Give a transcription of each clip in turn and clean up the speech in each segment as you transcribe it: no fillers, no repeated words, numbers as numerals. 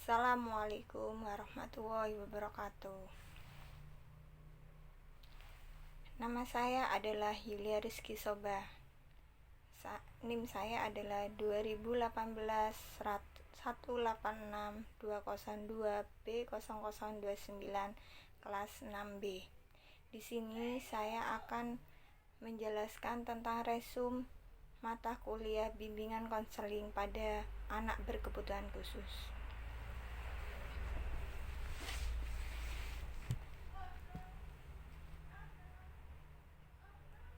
Assalamualaikum warahmatullahi wabarakatuh. Nama saya adalah Yulia Rizky Soba. NIM saya adalah 2018 186-202B0029 kelas 6B. Di sini saya akan menjelaskan tentang resum mata kuliah bimbingan konseling pada anak berkebutuhan khusus.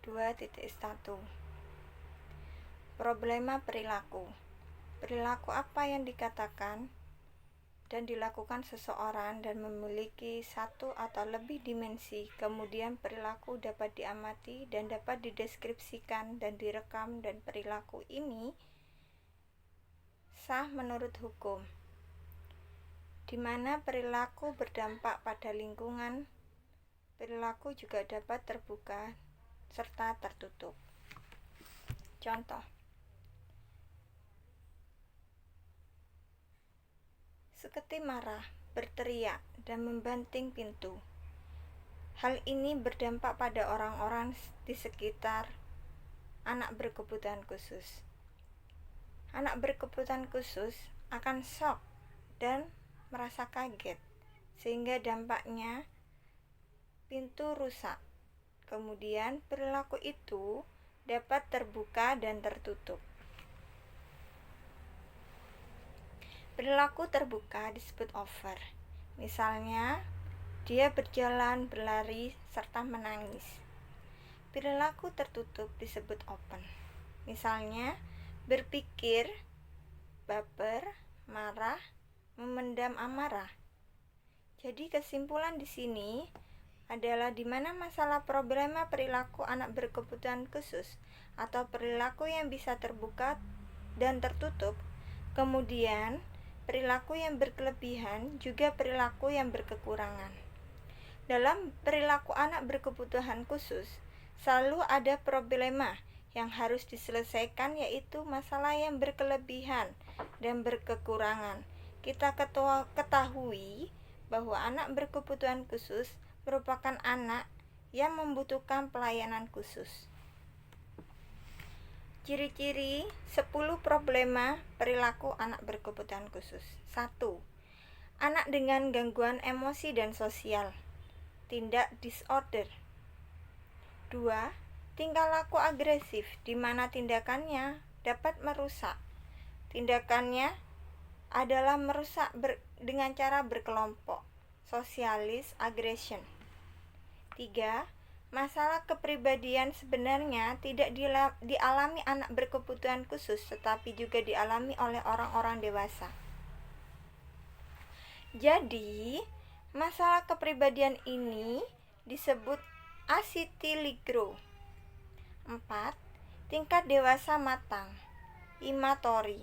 2.1 Problema perilaku. Perilaku apa yang dikatakan dan dilakukan seseorang dan memiliki satu atau lebih dimensi. Kemudian perilaku dapat diamati dan dapat dideskripsikan dan direkam, dan perilaku ini sah menurut hukum, di mana perilaku berdampak pada lingkungan. Perilaku juga dapat terbuka serta tertutup. Contoh, seperti marah, berteriak, dan membanting pintu. Hal ini berdampak pada orang-orang di sekitar anak berkebutuhan khusus. Anak berkebutuhan khusus akan shock dan merasa kaget, sehingga dampaknya pintu rusak. Kemudian perilaku itu dapat terbuka dan tertutup. Perilaku terbuka disebut over. Misalnya, dia berjalan, berlari, serta menangis. Perilaku tertutup disebut open. Misalnya, berpikir, baper, marah, memendam amarah. Jadi kesimpulan di sini adalah di mana masalah problema perilaku anak berkebutuhan khusus atau perilaku yang bisa terbuka dan tertutup, kemudian perilaku yang berkelebihan, juga perilaku yang berkekurangan. Dalam perilaku anak berkebutuhan khusus selalu ada problema yang harus diselesaikan, yaitu masalah yang berkelebihan dan berkekurangan. Kita ketahui bahwa anak berkebutuhan khusus merupakan anak yang membutuhkan pelayanan khusus. Ciri-ciri 10 problema perilaku anak berkebutuhan khusus. 1. Anak dengan gangguan emosi dan sosial, tindak disorder. 2. Tingkah laku agresif, di mana tindakannya dapat merusak. Tindakannya adalah merusak dengan cara berkelompok, socialist aggression. 3. Masalah kepribadian sebenarnya tidak dialami anak berkebutuhan khusus, tetapi juga dialami oleh orang-orang dewasa. Jadi, masalah kepribadian ini disebut acetiligro. 4. Tingkat dewasa matang, immatori.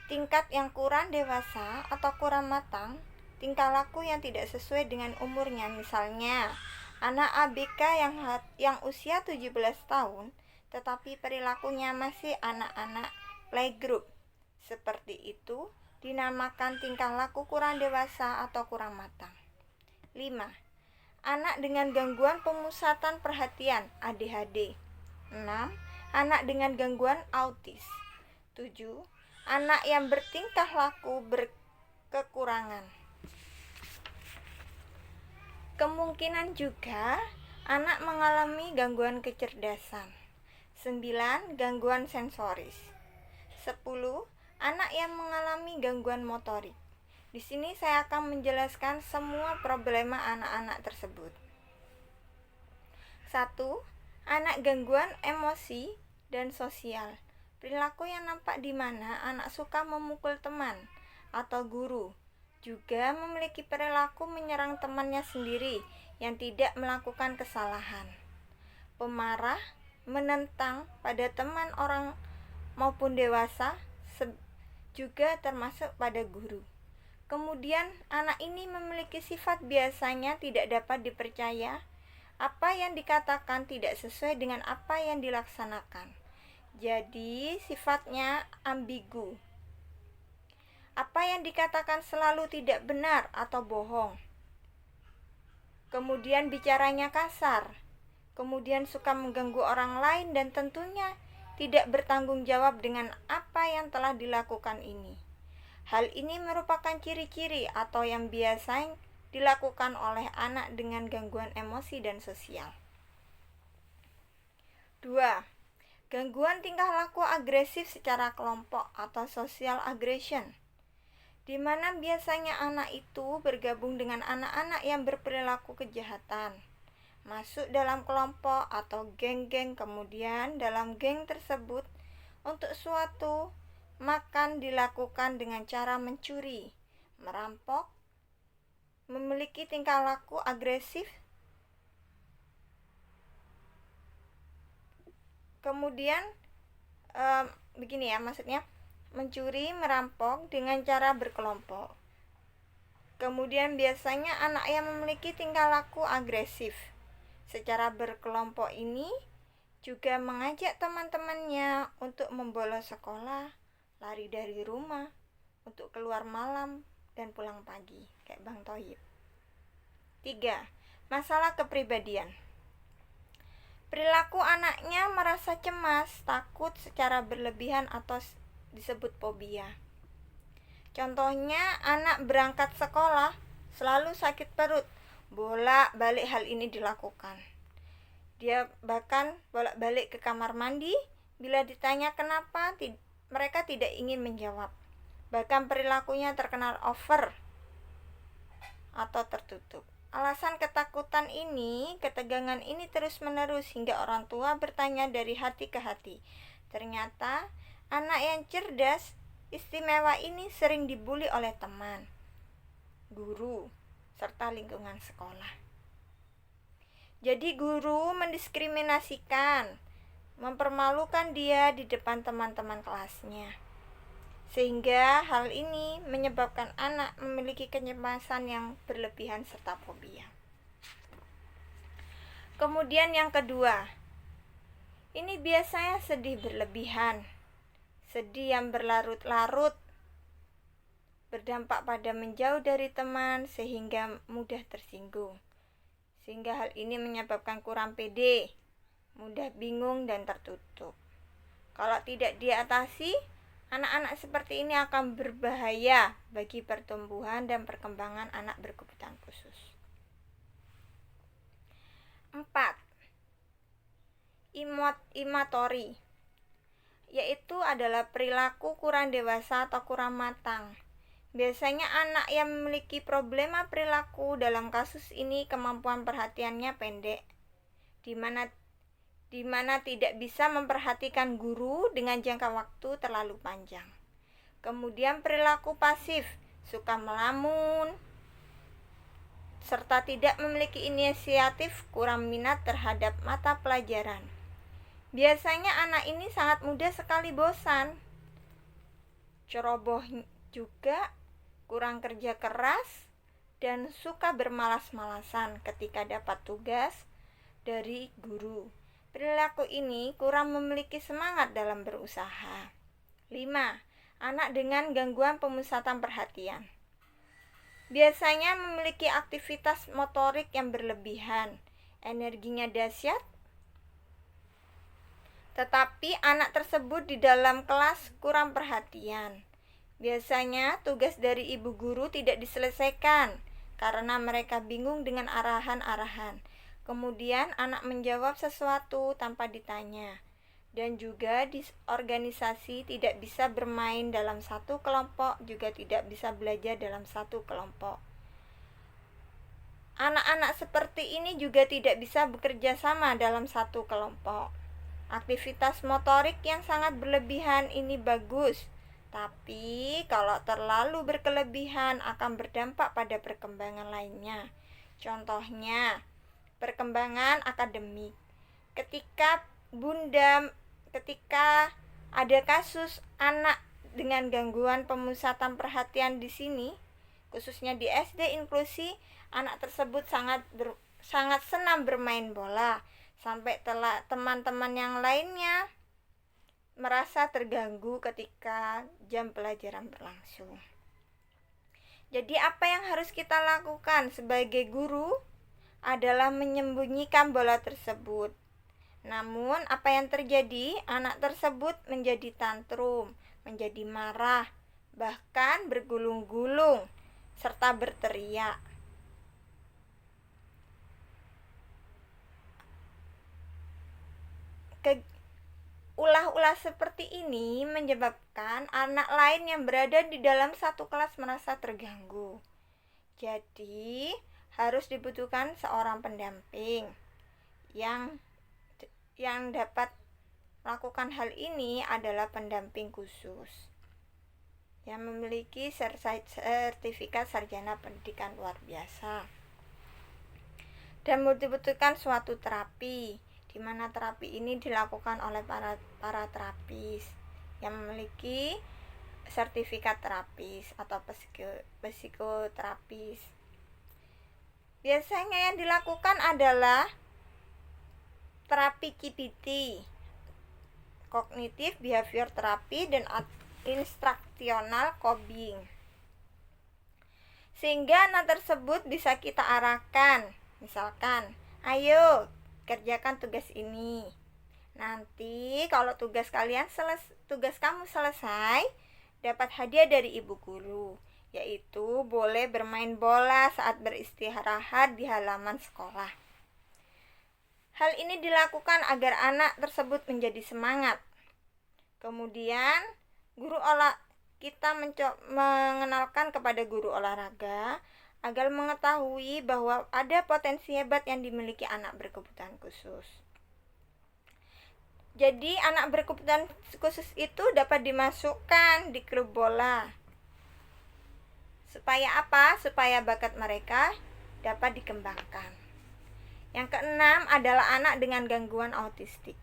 Tingkat yang kurang dewasa atau kurang matang, tingkah laku yang tidak sesuai dengan umurnya. Misalnya, anak ABK yang usia 17 tahun tetapi perilakunya masih anak-anak playgroup. Seperti itu dinamakan tingkah laku kurang dewasa atau kurang matang. 5. Anak dengan gangguan pemusatan perhatian ADHD. 6. Anak dengan gangguan autis. 7. Anak yang bertingkah laku berkekurangan. Kemungkinan juga anak mengalami gangguan kecerdasan. 9. Gangguan sensoris. 10. Anak yang mengalami gangguan motorik. Di sini saya akan menjelaskan semua problema anak-anak tersebut. 1. Anak gangguan emosi dan sosial. Perilaku yang nampak di mana anak suka memukul teman atau guru. Juga memiliki perilaku menyerang temannya sendiri yang tidak melakukan kesalahan. Pemarah, menentang pada teman orang maupun dewasa, juga termasuk pada guru. Kemudian anak ini memiliki sifat biasanya tidak dapat dipercaya. Apa yang dikatakan tidak sesuai dengan apa yang dilaksanakan. Jadi sifatnya ambigu. Apa yang dikatakan selalu tidak benar atau bohong. Kemudian bicaranya kasar. Kemudian suka mengganggu orang lain dan tentunya tidak bertanggung jawab dengan apa yang telah dilakukan ini. Hal ini merupakan ciri-ciri atau yang biasa dilakukan oleh anak dengan gangguan emosi dan sosial. 2. Gangguan tingkah laku agresif secara kelompok atau social aggression, di mana biasanya anak itu bergabung dengan anak-anak yang berperilaku kejahatan, masuk dalam kelompok atau geng-geng, kemudian dalam geng tersebut untuk suatu makan dilakukan dengan cara mencuri, merampok, memiliki tingkah laku agresif. Kemudian begini ya, maksudnya mencuri, merampok dengan cara berkelompok. Kemudian biasanya anak yang memiliki tingkah laku agresif secara berkelompok ini juga mengajak teman-temannya untuk membolos sekolah, lari dari rumah, untuk keluar malam dan pulang pagi, kayak Bang Thoyib. 3. Masalah kepribadian. Perilaku anaknya merasa cemas, takut secara berlebihan atau disebut fobia. Contohnya, anak berangkat sekolah selalu sakit perut, bolak-balik hal ini dilakukan. Dia bahkan bolak-balik ke kamar mandi, bila ditanya kenapa, mereka tidak ingin menjawab. Bahkan perilakunya terkenal over atau tertutup. Alasan ketakutan ini, ketegangan ini terus-menerus hingga orang tua bertanya dari hati ke hati. Ternyata anak yang cerdas, istimewa ini sering dibully oleh teman, guru, serta lingkungan sekolah. Jadi guru mendiskriminasikan, mempermalukan dia di depan teman-teman kelasnya. Sehingga hal ini menyebabkan anak memiliki kecemasan yang berlebihan serta fobia. Kemudian yang kedua, ini biasanya sedih berlebihan, sedih yang berlarut-larut, berdampak pada menjauh dari teman sehingga mudah tersinggung. Sehingga hal ini menyebabkan kurang pede, mudah bingung dan tertutup. Kalau tidak diatasi, anak-anak seperti ini akan berbahaya bagi pertumbuhan dan perkembangan anak berkebutuhan khusus. 4. Immaturity, yaitu adalah perilaku kurang dewasa atau kurang matang. Biasanya anak yang memiliki problema perilaku, dalam kasus ini kemampuan perhatiannya pendek, di mana tidak bisa memperhatikan guru dengan jangka waktu terlalu panjang. Kemudian perilaku pasif, suka melamun, serta tidak memiliki inisiatif, kurang minat terhadap mata pelajaran. Biasanya anak ini sangat mudah sekali bosan, ceroboh juga, kurang kerja keras, dan suka bermalas-malasan ketika dapat tugas dari guru. Perilaku ini kurang memiliki semangat dalam berusaha. 5. Anak dengan gangguan pemusatan perhatian. Biasanya memiliki aktivitas motorik yang berlebihan, energinya dahsyat, tetapi anak tersebut di dalam kelas kurang perhatian. Biasanya tugas dari ibu guru tidak diselesaikan karena mereka bingung dengan arahan-arahan. Kemudian anak menjawab sesuatu tanpa ditanya. Dan juga di organisasi tidak bisa bermain dalam satu kelompok, juga tidak bisa belajar dalam satu kelompok. Anak-anak seperti ini juga tidak bisa bekerja sama dalam satu kelompok. Aktivitas motorik yang sangat berlebihan ini bagus, tapi kalau terlalu berkelebihan akan berdampak pada perkembangan lainnya. Contohnya, perkembangan akademik. Ketika ada kasus anak dengan gangguan pemusatan perhatian di sini, khususnya di SD inklusi, anak tersebut sangat senang bermain bola, sampai teman-teman yang lainnya merasa terganggu ketika jam pelajaran berlangsung. Jadi apa yang harus kita lakukan sebagai guru adalah menyembunyikan bola tersebut. Namun apa yang terjadi? Anak tersebut menjadi tantrum, menjadi marah, bahkan bergulung-gulung serta berteriak. Ulah-ulah seperti ini menyebabkan anak lain yang berada di dalam satu kelas merasa terganggu. Jadi, harus dibutuhkan seorang pendamping yang dapat melakukan hal ini adalah pendamping khusus yang memiliki sertifikat sarjana pendidikan luar biasa. Dan dibutuhkan suatu terapi, di mana terapi ini dilakukan oleh para terapis yang memiliki sertifikat terapis atau psikoterapis. Biasanya yang dilakukan adalah terapi KBT, kognitif behavior terapi, dan instruksional coding, sehingga anak tersebut bisa kita arahkan. Misalkan, ayo kerjakan tugas ini. Nanti kalau tugas kamu selesai, dapat hadiah dari ibu guru, yaitu boleh bermain bola saat beristirahat di halaman sekolah. Hal ini dilakukan agar anak tersebut menjadi semangat. Kemudian, kita mengenalkan kepada guru olahraga agar mengetahui bahwa ada potensi hebat yang dimiliki anak berkebutuhan khusus. Jadi, anak berkebutuhan khusus itu dapat dimasukkan di klub bola. Supaya apa? Supaya bakat mereka dapat dikembangkan. Yang keenam adalah anak dengan gangguan autistik.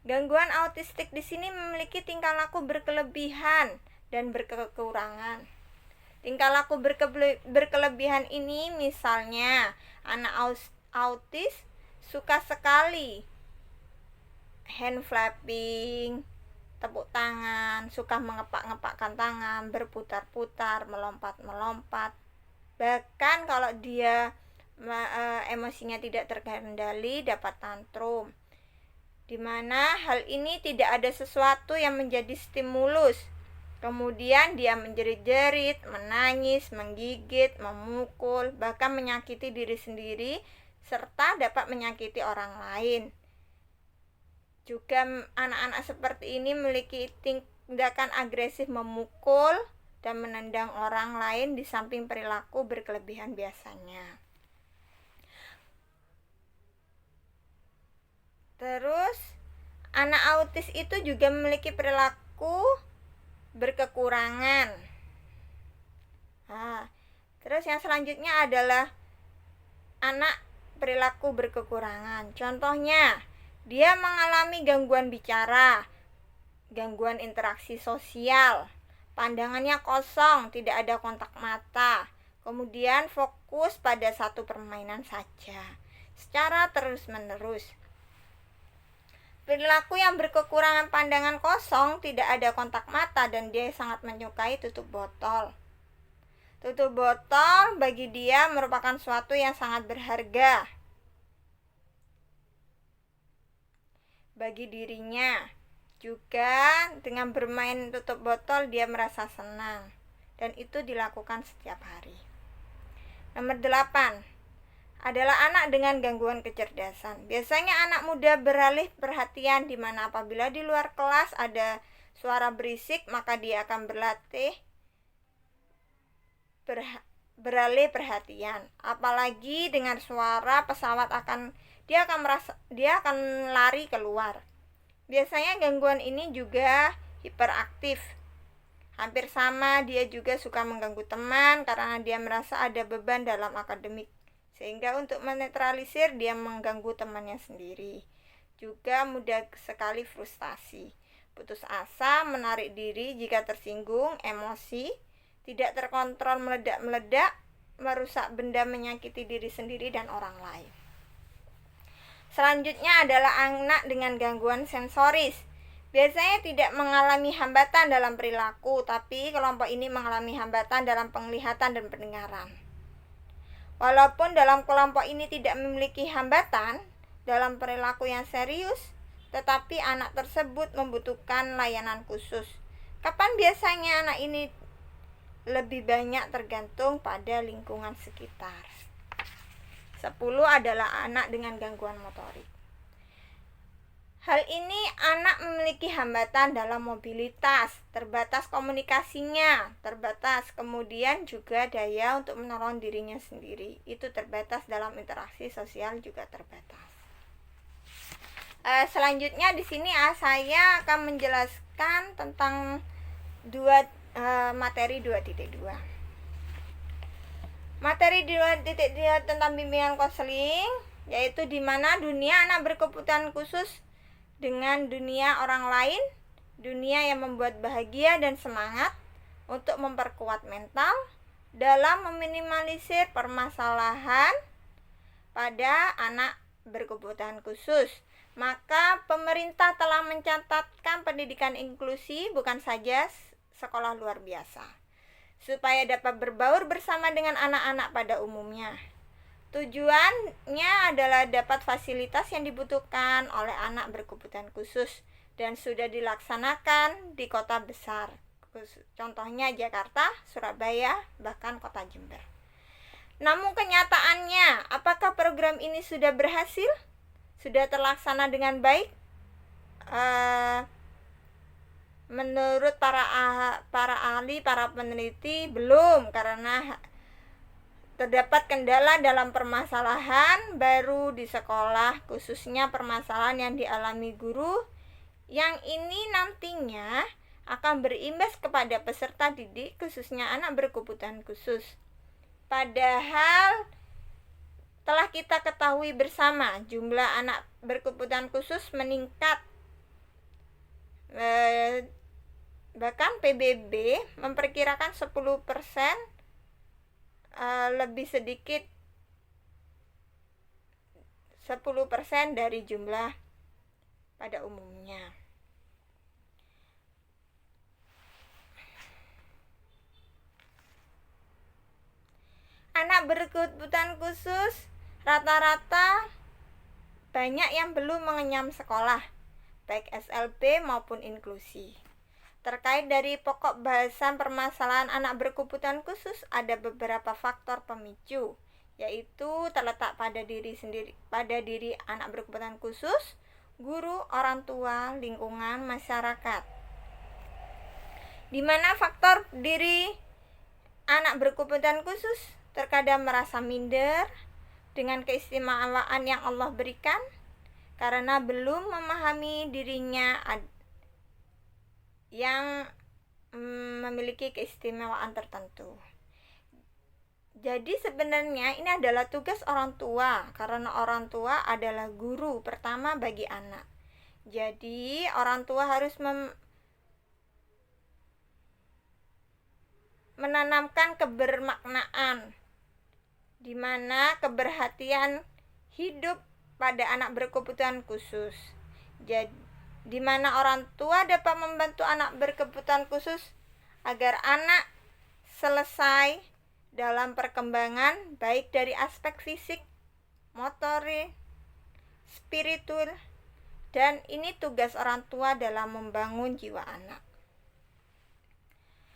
Gangguan autistik di sini memiliki tingkah laku berkelebihan dan berkekurangan. Tingkah laku berkelebihan ini misalnya anak autis suka sekali hand flapping, tepuk tangan, suka mengepak-ngepakkan tangan, berputar-putar, melompat-melompat. Bahkan kalau dia emosinya tidak terkendali dapat tantrum, dimana hal ini tidak ada sesuatu yang menjadi stimulus. Kemudian dia menjerit-jerit, menangis, menggigit, memukul, bahkan menyakiti diri sendiri serta dapat menyakiti orang lain. Juga anak-anak seperti ini memiliki tindakan agresif, memukul dan menendang orang lain di samping perilaku berkelebihan biasanya. Terus, anak autis itu juga memiliki perilaku berkekurangan. Terus yang selanjutnya adalah anak perilaku berkekurangan. Contohnya, dia mengalami gangguan bicara, gangguan interaksi sosial, pandangannya kosong, tidak ada kontak mata, kemudian fokus pada satu permainan saja secara terus-menerus. Perilaku yang berkekurangan pandangan kosong, tidak ada kontak mata, dan dia sangat menyukai tutup botol. Tutup botol bagi dia merupakan suatu yang sangat berharga bagi dirinya. Juga dengan bermain tutup botol dia merasa senang, dan itu dilakukan setiap hari. Nomor 8 adalah anak dengan gangguan kecerdasan. Biasanya anak muda beralih perhatian, di mana apabila di luar kelas ada suara berisik, maka dia akan beralih perhatian. Apalagi dengan suara pesawat dia akan lari keluar. Biasanya gangguan ini juga hiperaktif. Hampir sama, dia juga suka mengganggu teman karena dia merasa ada beban dalam akademik, sehingga untuk menetralisir dia mengganggu temannya sendiri. Juga mudah sekali frustasi, putus asa, menarik diri jika tersinggung, emosi, tidak terkontrol, meledak-meledak, merusak benda, menyakiti diri sendiri dan orang lain. Selanjutnya adalah anak dengan gangguan sensoris. biasanya tidak mengalami hambatan dalam perilaku, tapi kelompok ini mengalami hambatan dalam penglihatan dan pendengaran. Walaupun dalam kelompok ini tidak memiliki hambatan dalam perilaku yang serius, tetapi anak tersebut membutuhkan layanan khusus. Kapan biasanya anak ini lebih banyak tergantung pada lingkungan sekitar. 10 adalah anak dengan gangguan motorik. Hal ini anak memiliki hambatan dalam mobilitas, terbatas komunikasinya, terbatas, kemudian juga daya untuk menolong dirinya sendiri. Itu terbatas dalam interaksi sosial juga terbatas. Selanjutnya di sini saya akan menjelaskan tentang materi 2.2. Materi 2.2 tentang bimbingan konseling, yaitu di mana dunia anak berkebutuhan khusus dengan dunia orang lain, dunia yang membuat bahagia dan semangat untuk memperkuat mental dalam meminimalisir permasalahan pada anak berkebutuhan khusus. Maka pemerintah telah mencatatkan pendidikan inklusi bukan saja sekolah luar biasa, supaya dapat berbaur bersama dengan anak-anak pada umumnya. Tujuannya adalah dapat fasilitas yang dibutuhkan oleh anak berkebutuhan khusus dan sudah dilaksanakan di kota besar. Contohnya Jakarta, Surabaya, bahkan kota Jember. Namun kenyataannya, apakah program ini sudah berhasil? Sudah terlaksana dengan baik? Menurut para ahli, para peneliti, belum, karena terdapat kendala dalam permasalahan baru di sekolah, khususnya permasalahan yang dialami guru, yang ini nantinya akan berimbas kepada peserta didik, khususnya anak berkebutuhan khusus. Padahal telah kita ketahui bersama, jumlah anak berkebutuhan khusus meningkat. Bahkan PBB memperkirakan 10%, lebih sedikit 10% dari jumlah pada umumnya. Anak berkebutuhan khusus rata-rata banyak yang belum mengenyam sekolah, baik SLB maupun inklusi. Terkait dari pokok bahasan permasalahan anak berkebutuhan khusus, ada beberapa faktor pemicu, yaitu terletak pada diri anak berkebutuhan khusus, guru, orang tua, lingkungan, masyarakat. Di mana faktor diri anak berkebutuhan khusus terkadang merasa minder dengan keistimewaan yang Allah berikan karena belum memahami dirinya yang memiliki keistimewaan tertentu. Jadi sebenarnya ini adalah tugas orang tua, karena orang tua adalah guru pertama bagi anak. Jadi orang tua harus menanamkan kebermaknaan, di mana keberhatian hidup pada anak berkebutuhan khusus. Jadi di mana orang tua dapat membantu anak berkebutuhan khusus agar anak selesai dalam perkembangan baik dari aspek fisik, motorik, spiritual, dan ini tugas orang tua dalam membangun jiwa anak.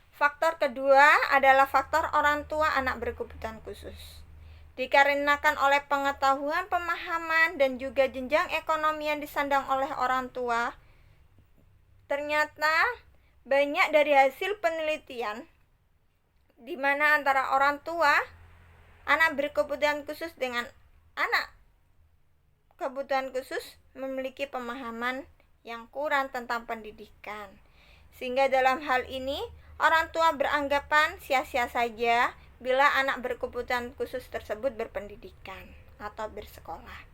Faktor kedua adalah faktor orang tua anak berkebutuhan khusus. Dikarenakan oleh pengetahuan, pemahaman, dan juga jenjang ekonomi yang disandang oleh orang tua, ternyata banyak dari hasil penelitian di mana antara orang tua anak berkebutuhan khusus dengan anak kebutuhan khusus memiliki pemahaman yang kurang tentang pendidikan. Sehingga dalam hal ini, orang tua beranggapan sia-sia saja bila anak berkebutuhan khusus tersebut berpendidikan atau bersekolah.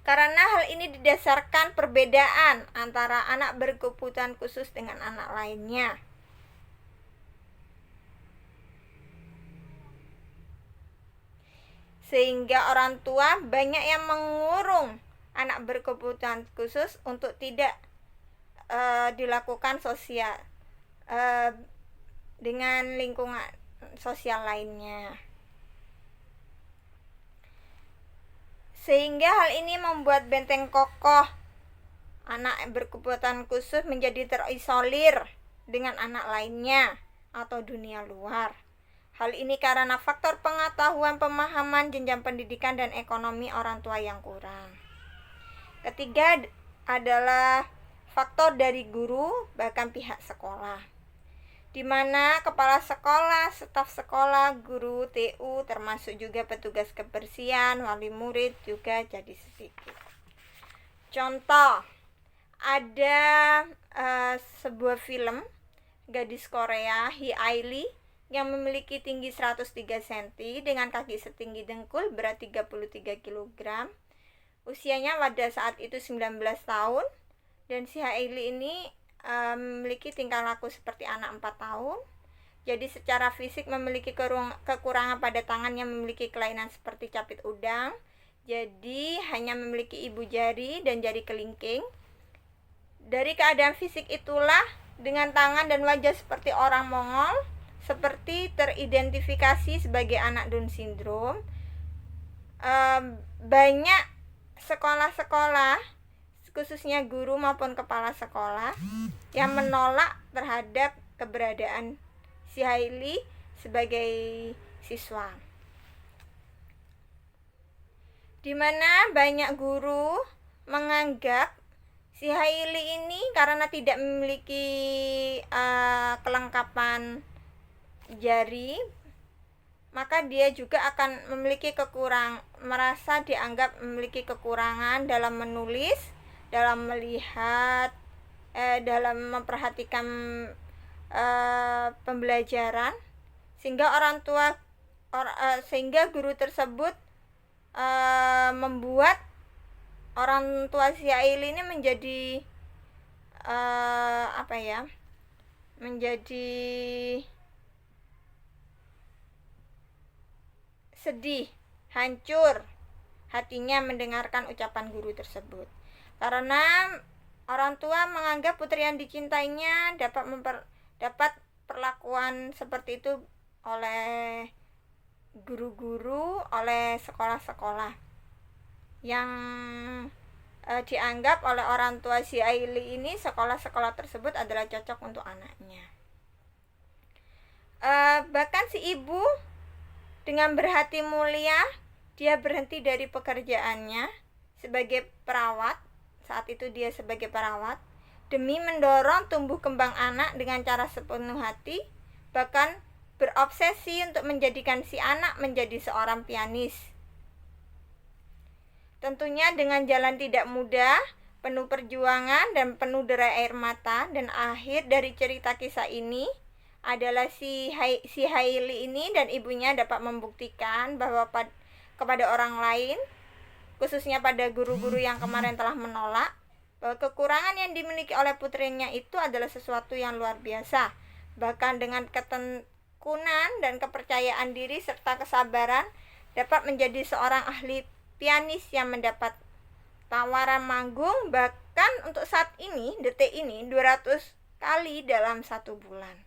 Karena hal ini didasarkan perbedaan antara anak berkebutuhan khusus dengan anak lainnya. Sehingga orang tua banyak yang mengurung anak berkebutuhan khusus untuk tidak dilakukan sosial dengan lingkungan sosial lainnya. Sehingga hal ini membuat benteng kokoh anak berkebutuhan khusus menjadi terisolir dengan anak lainnya atau dunia luar. Hal ini karena faktor pengetahuan, pemahaman, jenjang pendidikan, dan ekonomi orang tua yang kurang. Ketiga adalah faktor dari guru, bahkan pihak sekolah, di mana kepala sekolah, staf sekolah, guru, TU, termasuk juga petugas kebersihan, wali murid juga jadi sedikit. Contoh, ada sebuah film gadis Korea, Hee Aili, yang memiliki tinggi 103 cm dengan kaki setinggi dengkul, berat 33 kg. Usianya pada saat itu 19 tahun, dan si Hailey ini memiliki tingkah laku seperti anak 4 tahun. Jadi secara fisik memiliki kekurangan pada tangan yang memiliki kelainan seperti capit udang. Jadi hanya memiliki ibu jari dan jari kelingking. Dari keadaan fisik itulah, dengan tangan dan wajah seperti orang Mongol, seperti teridentifikasi sebagai anak Down syndrome. Banyak sekolah-sekolah, khususnya guru maupun kepala sekolah, yang menolak terhadap keberadaan si Hailey sebagai siswa. Di mana banyak guru menganggap si Hailey ini karena tidak memiliki kelengkapan jari, maka dia juga akan memiliki merasa dianggap memiliki kekurangan dalam menulis, dalam melihat, dalam memperhatikan pembelajaran, sehingga sehingga guru tersebut membuat orang tua si Hailey ini menjadi menjadi sedih, hancur hatinya mendengarkan ucapan guru tersebut. Karena orang tua menganggap putri yang dicintainya dapat perlakuan seperti itu oleh guru-guru, oleh sekolah-sekolah, yang dianggap oleh orang tua si Hailey ini sekolah-sekolah tersebut adalah cocok untuk anaknya. Bahkan si ibu dengan berhati mulia, dia berhenti dari pekerjaannya sebagai perawat. Saat itu dia sebagai perawat, demi mendorong tumbuh kembang anak dengan cara sepenuh hati, bahkan berobsesi untuk menjadikan si anak menjadi seorang pianis. Tentunya dengan jalan tidak mudah, penuh perjuangan dan penuh derai air mata, dan akhir dari cerita kisah ini adalah si Hailey ini dan ibunya dapat membuktikan bahwa kepada orang lain, khususnya pada guru-guru yang kemarin telah menolak, bahwa kekurangan yang dimiliki oleh putrinya itu adalah sesuatu yang luar biasa. Bahkan dengan ketekunan dan kepercayaan diri serta kesabaran, dapat menjadi seorang ahli pianis yang mendapat tawaran manggung bahkan untuk saat ini, detik ini, 200 kali dalam 1 bulan.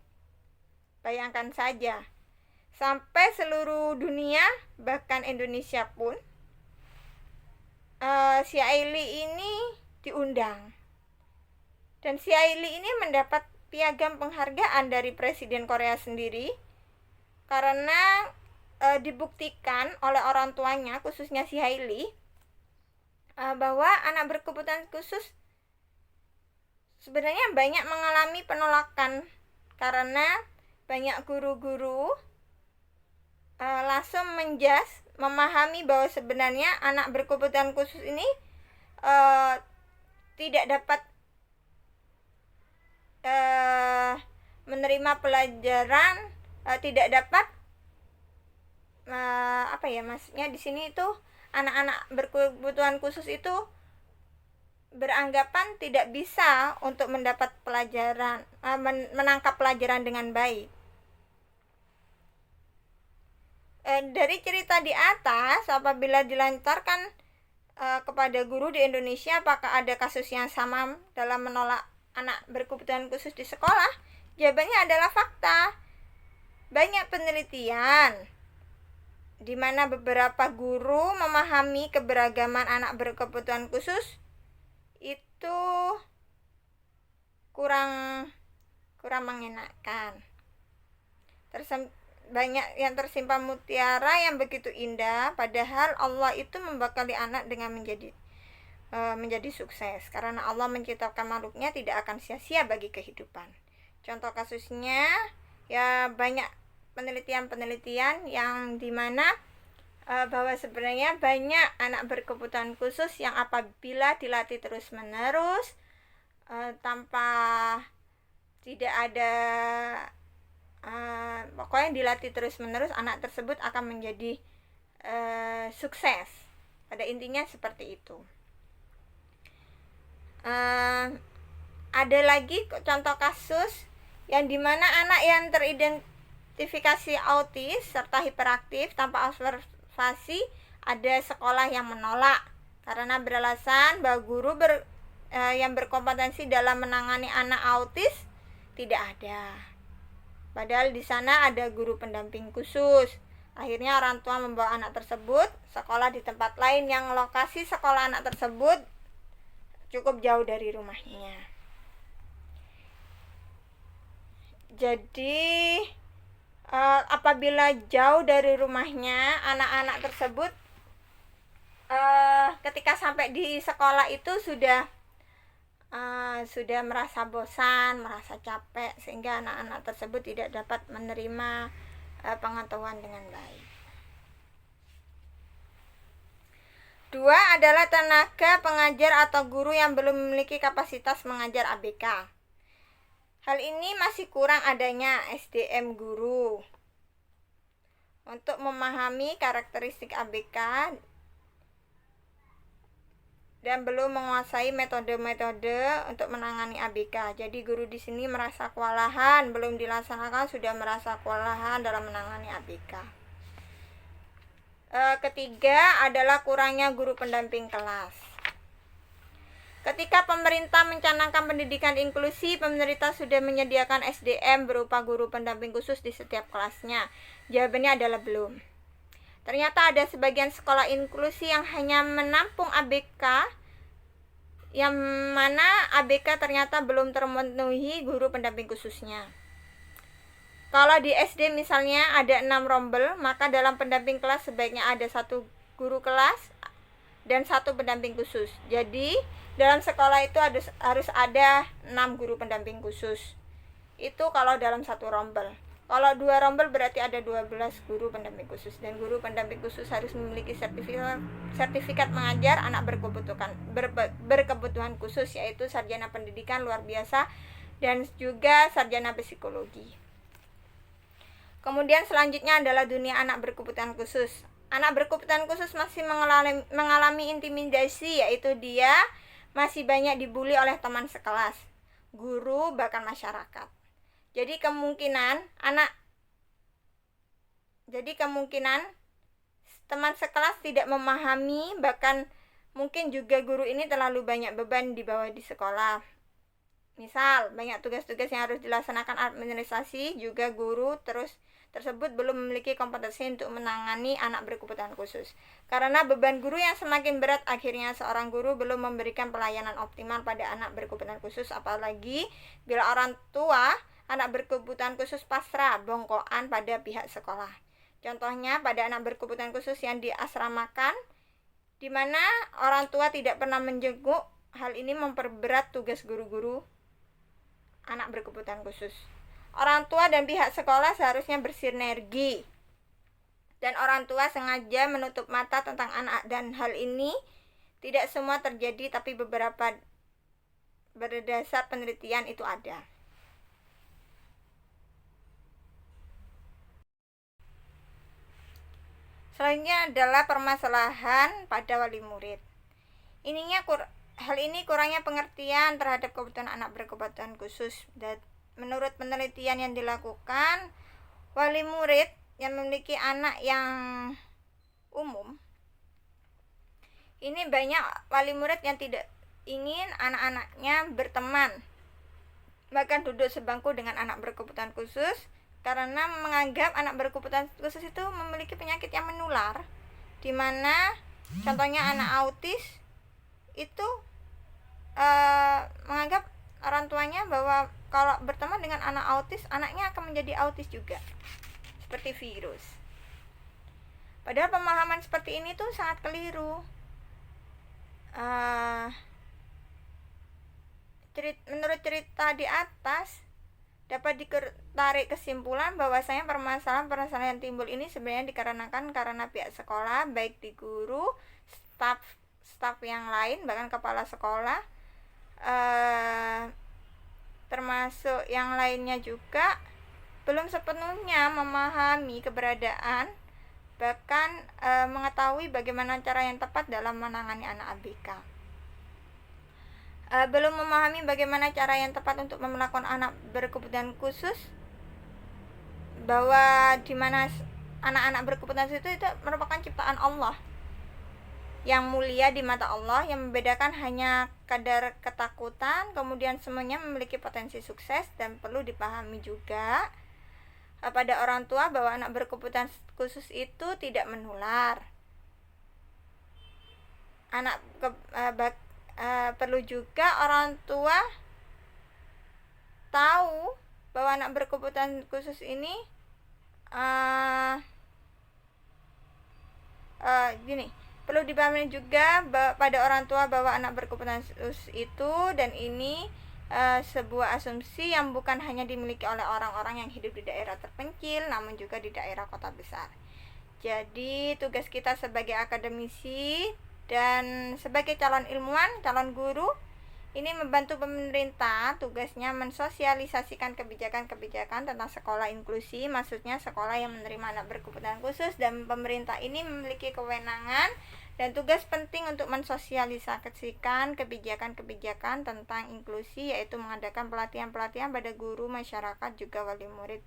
Bayangkan saja, sampai seluruh dunia, bahkan Indonesia pun, si Hailey ini diundang. Dan si Hailey ini mendapat piagam penghargaan dari Presiden Korea sendiri karena dibuktikan oleh orang tuanya, khususnya si Hailey, bahwa anak berkebutuhan khusus sebenarnya banyak mengalami penolakan karena banyak guru-guru langsung memahami bahwa sebenarnya anak berkebutuhan khusus ini tidak dapat menerima pelajaran, tidak dapat maksudnya di sini itu anak-anak berkebutuhan khusus itu beranggapan tidak bisa untuk mendapat pelajaran, menangkap pelajaran dengan baik. Dari cerita di atas, apabila dilancarkan kepada guru di Indonesia, apakah ada kasus yang sama dalam menolak anak berkebutuhan khusus di sekolah? Jawabannya adalah fakta. Banyak penelitian di mana beberapa guru memahami keberagaman anak berkebutuhan khusus itu kurang mengenakan. Banyak yang tersimpan mutiara yang begitu indah, padahal Allah itu membekali anak dengan menjadi sukses, karena Allah menciptakan makhluknya tidak akan sia-sia bagi kehidupan. Contoh kasusnya ya banyak penelitian yang dimana bahwa sebenarnya banyak anak berkebutuhan khusus yang apabila dilatih terus-menerus tanpa tidak ada pokoknya dilatih terus-menerus, anak tersebut akan menjadi sukses. Pada intinya seperti itu. Ada lagi contoh kasus yang dimana anak yang teridentifikasi autis serta hiperaktif tanpa observasi, ada sekolah yang menolak karena beralasan bahwa guru yang berkompetensi dalam menangani anak autis tidak ada. Padahal di sana ada guru pendamping khusus. Akhirnya orang tua membawa anak tersebut sekolah di tempat lain yang lokasi sekolah anak tersebut cukup jauh dari rumahnya. Jadi apabila jauh dari rumahnya, anak-anak tersebut ketika sampai di sekolah itu sudah merasa bosan, merasa capek, sehingga anak-anak tersebut tidak dapat menerima pengetahuan dengan baik. 2 adalah tenaga pengajar atau guru yang belum memiliki kapasitas mengajar ABK. Hal ini masih kurang adanya SDM guru untuk memahami karakteristik ABK dan belum menguasai metode-metode untuk menangani ABK. Jadi guru di sini merasa kewalahan, belum dilaksanakan sudah merasa kewalahan dalam menangani ABK. Ketiga adalah kurangnya guru pendamping kelas. Ketika pemerintah mencanangkan pendidikan inklusi, pemerintah sudah menyediakan SDM berupa guru pendamping khusus di setiap kelasnya. Jawabannya adalah belum. Ternyata ada sebagian sekolah inklusi yang hanya menampung ABK, yang mana ABK ternyata belum terpenuhi guru pendamping khususnya. Kalau di SD misalnya ada 6 rombel, maka dalam pendamping kelas sebaiknya ada 1 guru kelas dan 1 pendamping khusus. Jadi dalam sekolah itu harus ada 6 guru pendamping khusus. Itu kalau dalam 1 rombel. Kalau 2 rombel berarti ada 12 guru pendamping khusus, dan guru pendamping khusus harus memiliki sertifikat mengajar anak berkebutuhan khusus, yaitu sarjana pendidikan luar biasa dan juga sarjana psikologi. Kemudian selanjutnya adalah dunia anak berkebutuhan khusus. Anak berkebutuhan khusus masih mengalami intimidasi, yaitu dia masih banyak dibully oleh teman sekelas, guru, bahkan masyarakat. Jadi kemungkinan teman sekelas tidak memahami, bahkan mungkin juga guru ini terlalu banyak beban dibawa di sekolah. Misal banyak tugas-tugas yang harus dilaksanakan administrasi, juga guru tersebut belum memiliki kompetensi untuk menangani anak berkebutuhan khusus. Karena beban guru yang semakin berat, akhirnya seorang guru belum memberikan pelayanan optimal pada anak berkebutuhan khusus, apalagi bila orang tua anak berkebutuhan khusus pasrah bongkoan pada pihak sekolah. Contohnya pada anak berkebutuhan khusus yang diasramakan, di mana orang tua tidak pernah menjenguk. Hal ini memperberat tugas guru-guru anak berkebutuhan khusus. Orang tua dan pihak sekolah seharusnya bersinergi, dan orang tua sengaja menutup mata tentang anak, dan hal ini tidak semua terjadi, tapi beberapa berdasar penelitian itu ada. Selanjutnya adalah permasalahan pada wali murid. Hal ini kurangnya pengertian terhadap kebutuhan anak berkebutuhan khusus. Dan menurut penelitian yang dilakukan, wali murid yang memiliki anak yang umum Ini banyak wali murid yang tidak ingin anak-anaknya berteman, bahkan duduk sebangku dengan anak berkebutuhan khusus, karena menganggap anak berkebutuhan khusus itu memiliki penyakit yang menular, di mana contohnya anak autis itu menganggap orang tuanya bahwa kalau berteman dengan anak autis, anaknya akan menjadi autis juga, seperti virus. Padahal pemahaman seperti ini tuh sangat keliru. Menurut cerita di atas, dapat ditarik kesimpulan bahwasanya permasalahan-permasalahan yang timbul ini sebenarnya dikarenakan karena pihak sekolah, baik di guru, staf yang lain, bahkan kepala sekolah, termasuk yang lainnya juga belum sepenuhnya memahami keberadaan, bahkan mengetahui bagaimana cara yang tepat dalam menangani anak ABK. Belum memahami bagaimana cara yang tepat untuk memperlakukan anak berkebutuhan khusus, bahwa dimana anak-anak berkebutuhan khusus itu merupakan ciptaan Allah yang mulia di mata Allah, yang membedakan hanya kadar ketakutan, kemudian semuanya memiliki potensi sukses. Dan perlu dipahami juga pada orang tua bahwa anak berkebutuhan khusus itu tidak menular. Perlu juga orang tua tahu bahwa anak berkebutuhan khusus ini perlu dipahami juga pada orang tua bahwa anak berkebutuhan khusus itu, dan ini sebuah asumsi yang bukan hanya dimiliki oleh orang-orang yang hidup di daerah terpencil, namun juga di daerah kota besar. Jadi tugas kita sebagai akademisi dan sebagai calon ilmuwan, calon guru, ini membantu pemerintah, tugasnya mensosialisasikan kebijakan-kebijakan tentang sekolah inklusi, maksudnya sekolah yang menerima anak berkebutuhan khusus, dan pemerintah ini memiliki kewenangan dan tugas penting untuk mensosialisasikan kebijakan-kebijakan tentang inklusi, yaitu mengadakan pelatihan-pelatihan pada guru, masyarakat, juga wali murid.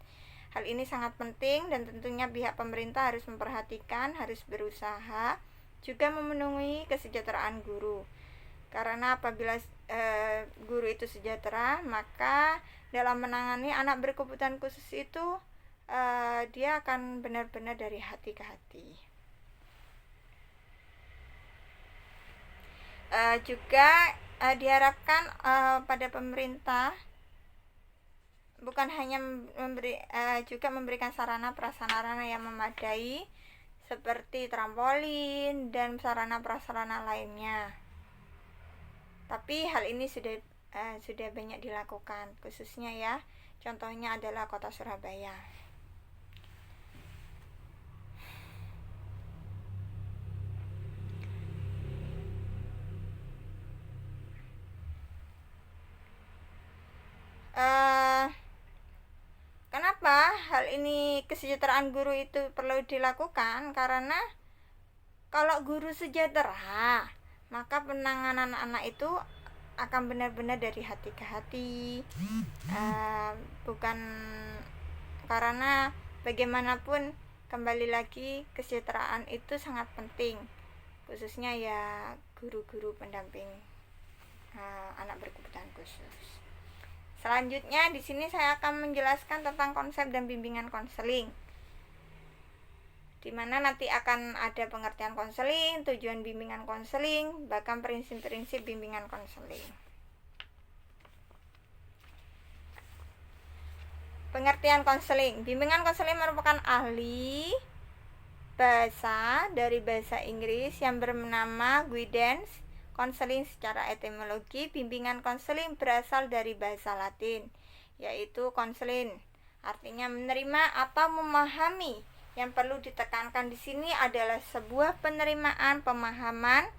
Hal ini sangat penting dan tentunya pihak pemerintah harus memperhatikan, harus berusaha juga memenuhi kesejahteraan guru. Karena apabila guru itu sejahtera, maka dalam menangani anak berkebutuhan khusus itu dia akan benar-benar dari hati ke hati. Juga diharapkan pada pemerintah bukan hanya juga memberikan sarana prasarana yang memadai seperti trampolin dan sarana prasarana lainnya. Tapi hal ini sudah banyak dilakukan, khususnya ya, contohnya adalah kota Surabaya. Kenapa hal ini, kesejahteraan guru itu perlu dilakukan? Karena kalau guru sejahtera, maka penanganan anak itu akan benar-benar dari hati ke hati. Bukan karena bagaimanapun, kembali lagi, kesejahteraan itu sangat penting, khususnya ya guru-guru pendamping anak berkebutuhan khusus. Selanjutnya di sini saya akan menjelaskan tentang konsep dan bimbingan konseling, di mana nanti akan ada pengertian konseling, tujuan bimbingan konseling, bahkan prinsip-prinsip bimbingan konseling. Pengertian konseling. Bimbingan konseling merupakan ahli bahasa dari bahasa Inggris yang bernama guidance. Konseling secara etimologi, bimbingan konseling berasal dari bahasa Latin, yaitu konselin, artinya menerima atau memahami. Yang perlu ditekankan di sini adalah sebuah penerimaan, pemahaman,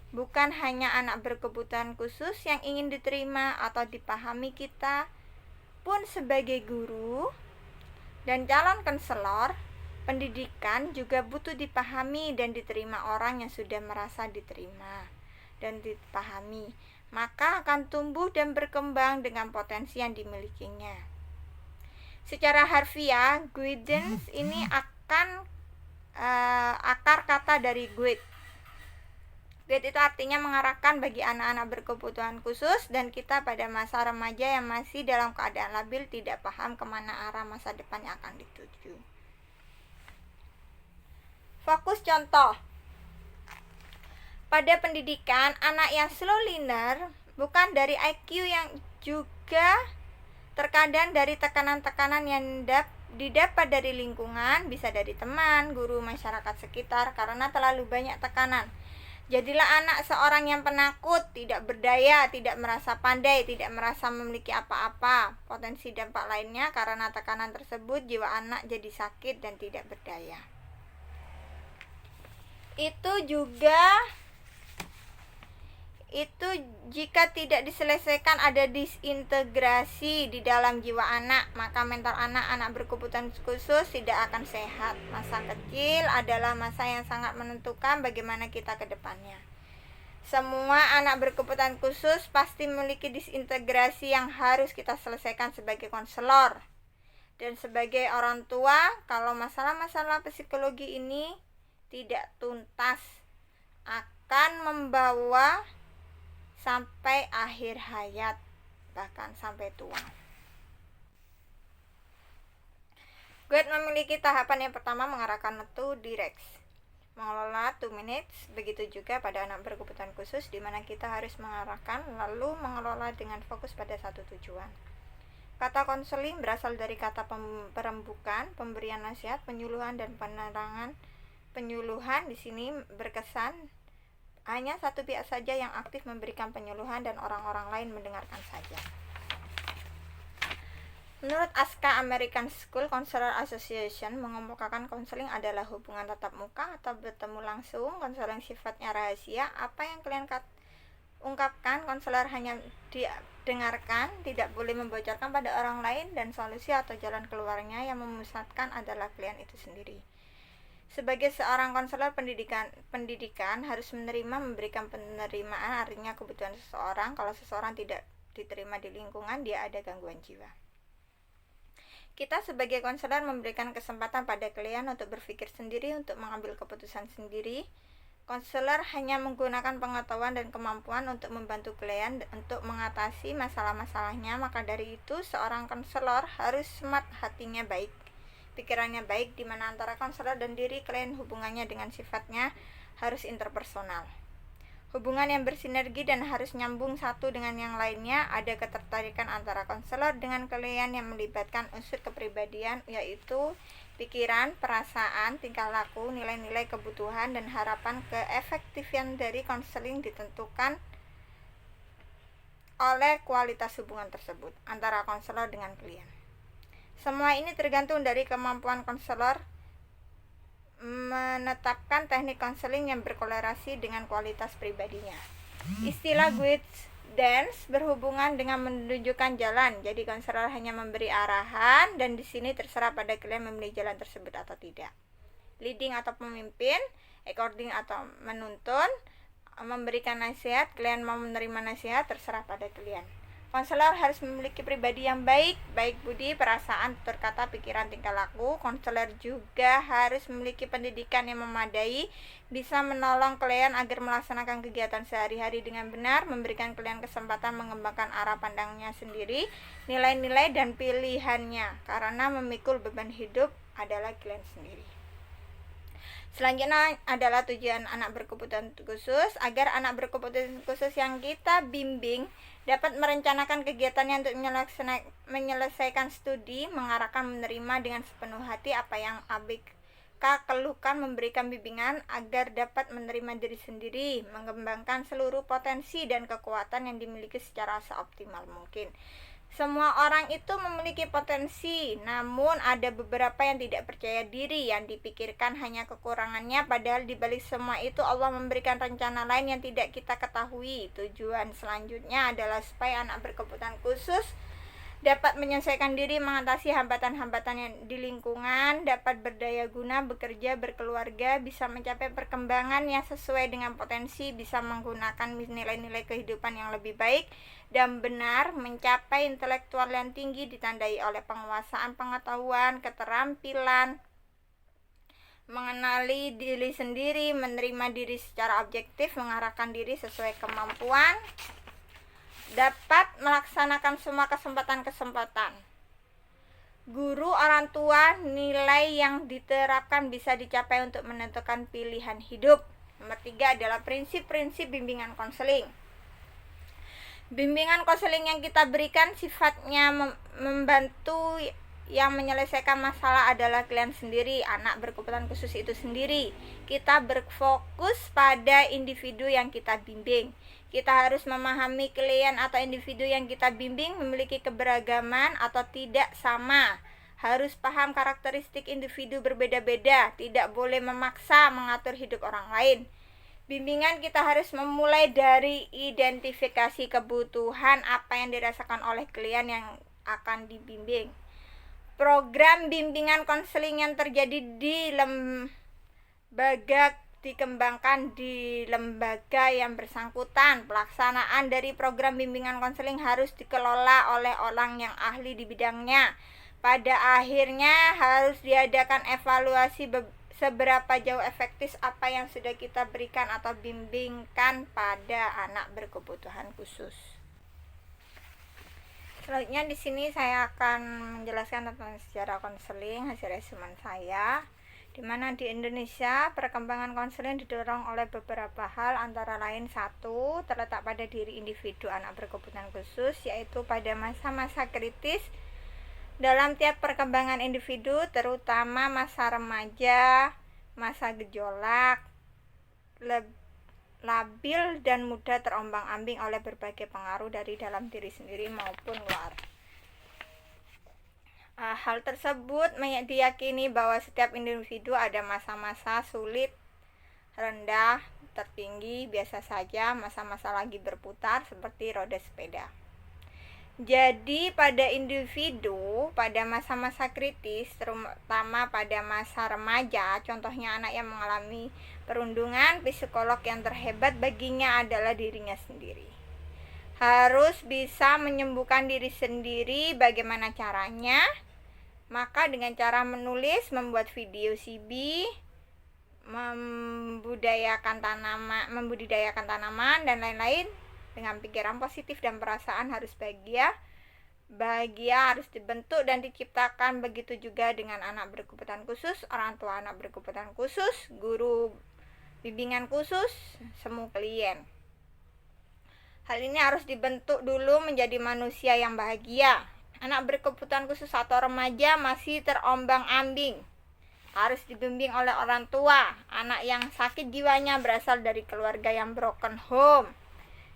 bukan hanya anak berkebutuhan khusus yang ingin diterima atau dipahami kita pun sebagai guru dan calon konselor pendidikan juga butuh dipahami dan diterima orang yang sudah merasa diterima dan dipahami, maka akan tumbuh dan berkembang dengan potensi yang dimilikinya. Secara harfiah, guidance ini akan akar kata dari guide, Guide itu artinya mengarahkan bagi anak-anak berkebutuhan khusus dan kita pada masa remaja yang masih dalam keadaan labil tidak paham kemana arah masa depan yang akan dituju. Fokus contoh. Pada pendidikan, anak yang slow learner bukan dari IQ yang juga terkadang dari tekanan-tekanan yang didapat dari lingkungan, bisa dari teman, guru, masyarakat sekitar karena terlalu banyak tekanan. Jadilah anak seorang yang penakut, tidak berdaya, tidak merasa pandai, tidak merasa memiliki apa-apa. Potensi dampak lainnya karena tekanan tersebut jiwa anak jadi sakit dan tidak berdaya. Itu jika tidak diselesaikan ada disintegrasi di dalam jiwa anak, maka mental anak berkebutuhan khusus tidak akan sehat. Masa kecil adalah masa yang sangat menentukan bagaimana kita ke depannya. Semua anak berkebutuhan khusus pasti memiliki disintegrasi yang harus kita selesaikan sebagai konselor. Dan sebagai orang tua, kalau masalah-masalah psikologi ini tidak tuntas, akan membawa sampai akhir hayat, bahkan sampai tua. Guide memiliki tahapan yang pertama mengarahkan to direct, mengelola 2 minutes. Begitu juga pada anak berkebutuhan khusus di mana kita harus mengarahkan lalu mengelola dengan fokus pada satu tujuan. Kata konseling berasal dari kata perembukan, pemberian nasihat, penyuluhan dan penerangan. Penyuluhan di sini berkesan hanya satu pihak saja yang aktif memberikan penyuluhan dan orang-orang lain mendengarkan saja. Menurut ASCA American School Counselor Association, mengemukakan konseling adalah hubungan tatap muka atau bertemu langsung. Konseling sifatnya rahasia. Apa yang kalian ungkapkan, konselor hanya didengarkan, tidak boleh membocorkan pada orang lain, dan solusi atau jalan keluarnya yang memusatkan adalah klien itu sendiri. Sebagai seorang konselor pendidikan harus memberikan penerimaan, artinya kebutuhan seseorang. Kalau seseorang tidak diterima di lingkungan, dia ada gangguan jiwa. Kita sebagai konselor memberikan kesempatan pada klien untuk berpikir sendiri, untuk mengambil keputusan sendiri. Konselor hanya menggunakan pengetahuan dan kemampuan untuk membantu klien untuk mengatasi masalah-masalahnya. Maka dari itu, seorang konselor harus smart, hatinya baik, pikirannya baik, di mana antara konselor dan diri klien hubungannya dengan sifatnya harus interpersonal. Hubungan yang bersinergi dan harus nyambung satu dengan yang lainnya. Ada ketertarikan antara konselor dengan klien yang melibatkan unsur kepribadian, yaitu pikiran, perasaan, tingkah laku, nilai-nilai, kebutuhan, dan harapan. Keefektifan dari konseling ditentukan oleh kualitas hubungan tersebut antara konselor dengan klien. Semua ini tergantung dari kemampuan konselor menetapkan teknik konseling yang berkorelasi dengan kualitas pribadinya. Istilah guidance berhubungan dengan menunjukkan jalan. Jadi konselor hanya memberi arahan dan di sini terserah pada klien memilih jalan tersebut atau tidak. Leading atau pemimpin, according atau menuntun, memberikan nasihat, klien mau menerima nasihat, terserah pada klien. Konselor harus memiliki pribadi yang baik budi, perasaan, tutur kata, pikiran, tingkah laku. Konselor juga harus memiliki pendidikan yang memadai, bisa menolong klien agar melaksanakan kegiatan sehari-hari dengan benar, memberikan klien kesempatan mengembangkan arah pandangnya sendiri, nilai-nilai dan pilihannya, karena memikul beban hidup adalah klien sendiri. Selanjutnya adalah tujuan anak berkebutuhan khusus. Agar anak berkebutuhan khusus yang kita bimbing dapat merencanakan kegiatannya untuk menyelesaikan studi, mengarahkan, menerima dengan sepenuh hati apa yang ABK keluhkan, memberikan bimbingan agar dapat menerima diri sendiri, mengembangkan seluruh potensi dan kekuatan yang dimiliki secara seoptimal mungkin. Semua orang itu memiliki potensi, namun ada beberapa yang tidak percaya diri, yang dipikirkan hanya kekurangannya, padahal di balik semua itu Allah memberikan rencana lain yang tidak kita ketahui. Tujuan selanjutnya adalah supaya anak berkebutuhan khusus dapat menyelesaikan diri, mengatasi hambatan-hambatan yang di lingkungan, dapat berdaya guna, bekerja, berkeluarga, bisa mencapai perkembangan yang sesuai dengan potensi, bisa menggunakan nilai-nilai kehidupan yang lebih baik dan benar, mencapai intelektual yang tinggi ditandai oleh penguasaan pengetahuan, keterampilan, mengenali diri sendiri, menerima diri secara objektif, mengarahkan diri sesuai kemampuan, dapat melaksanakan semua kesempatan-kesempatan. Guru, orang tua, nilai yang diterapkan bisa dicapai untuk menentukan pilihan hidup. Nomor 3 adalah prinsip-prinsip bimbingan konseling. Bimbingan konseling yang kita berikan sifatnya membantu yang menyelesaikan masalah adalah klien sendiri, anak berkebutuhan khusus itu sendiri. Kita berfokus pada individu yang kita bimbing. Kita harus memahami klien atau individu yang kita bimbing memiliki keberagaman atau tidak sama. Harus paham karakteristik individu berbeda-beda, tidak boleh memaksa mengatur hidup orang lain. Bimbingan kita harus memulai dari identifikasi kebutuhan apa yang dirasakan oleh klien yang akan dibimbing. Program bimbingan konseling yang terjadi di lembaga dikembangkan di lembaga yang bersangkutan. Pelaksanaan dari program bimbingan konseling harus dikelola oleh orang yang ahli di bidangnya. Pada akhirnya harus diadakan evaluasi seberapa jauh efektif apa yang sudah kita berikan atau bimbingkan pada anak berkebutuhan khusus. Selanjutnya di sini saya akan menjelaskan tentang sejarah konseling hasil resumen saya, di mana di Indonesia perkembangan konseling didorong oleh beberapa hal, antara lain 1. Terletak pada diri individu anak berkebutuhan khusus, yaitu pada masa-masa kritis dalam tiap perkembangan individu, terutama masa remaja, masa gejolak, labil dan mudah terombang-ambing oleh berbagai pengaruh dari dalam diri sendiri maupun luar. Hal tersebut diyakini bahwa setiap individu ada masa-masa sulit, rendah, tertinggi, biasa saja, masa-masa lagi berputar seperti roda sepeda. Jadi pada individu pada masa-masa kritis, terutama pada masa remaja, contohnya anak yang mengalami perundungan, psikolog yang terhebat baginya adalah dirinya sendiri. Harus bisa menyembuhkan diri sendiri. Bagaimana caranya? Maka dengan cara menulis, membuat video CB, membudidayakan tanaman dan lain-lain. Dengan pikiran positif dan perasaan harus bahagia harus dibentuk dan diciptakan. Begitu juga dengan anak berkebutuhan khusus, orang tua anak berkebutuhan khusus, guru bimbingan khusus, semua klien. Hal ini harus dibentuk dulu menjadi manusia yang bahagia. Anak berkebutuhan khusus atau remaja masih terombang-ambing, harus dibimbing oleh orang tua. Anak yang sakit jiwanya berasal dari keluarga yang broken home.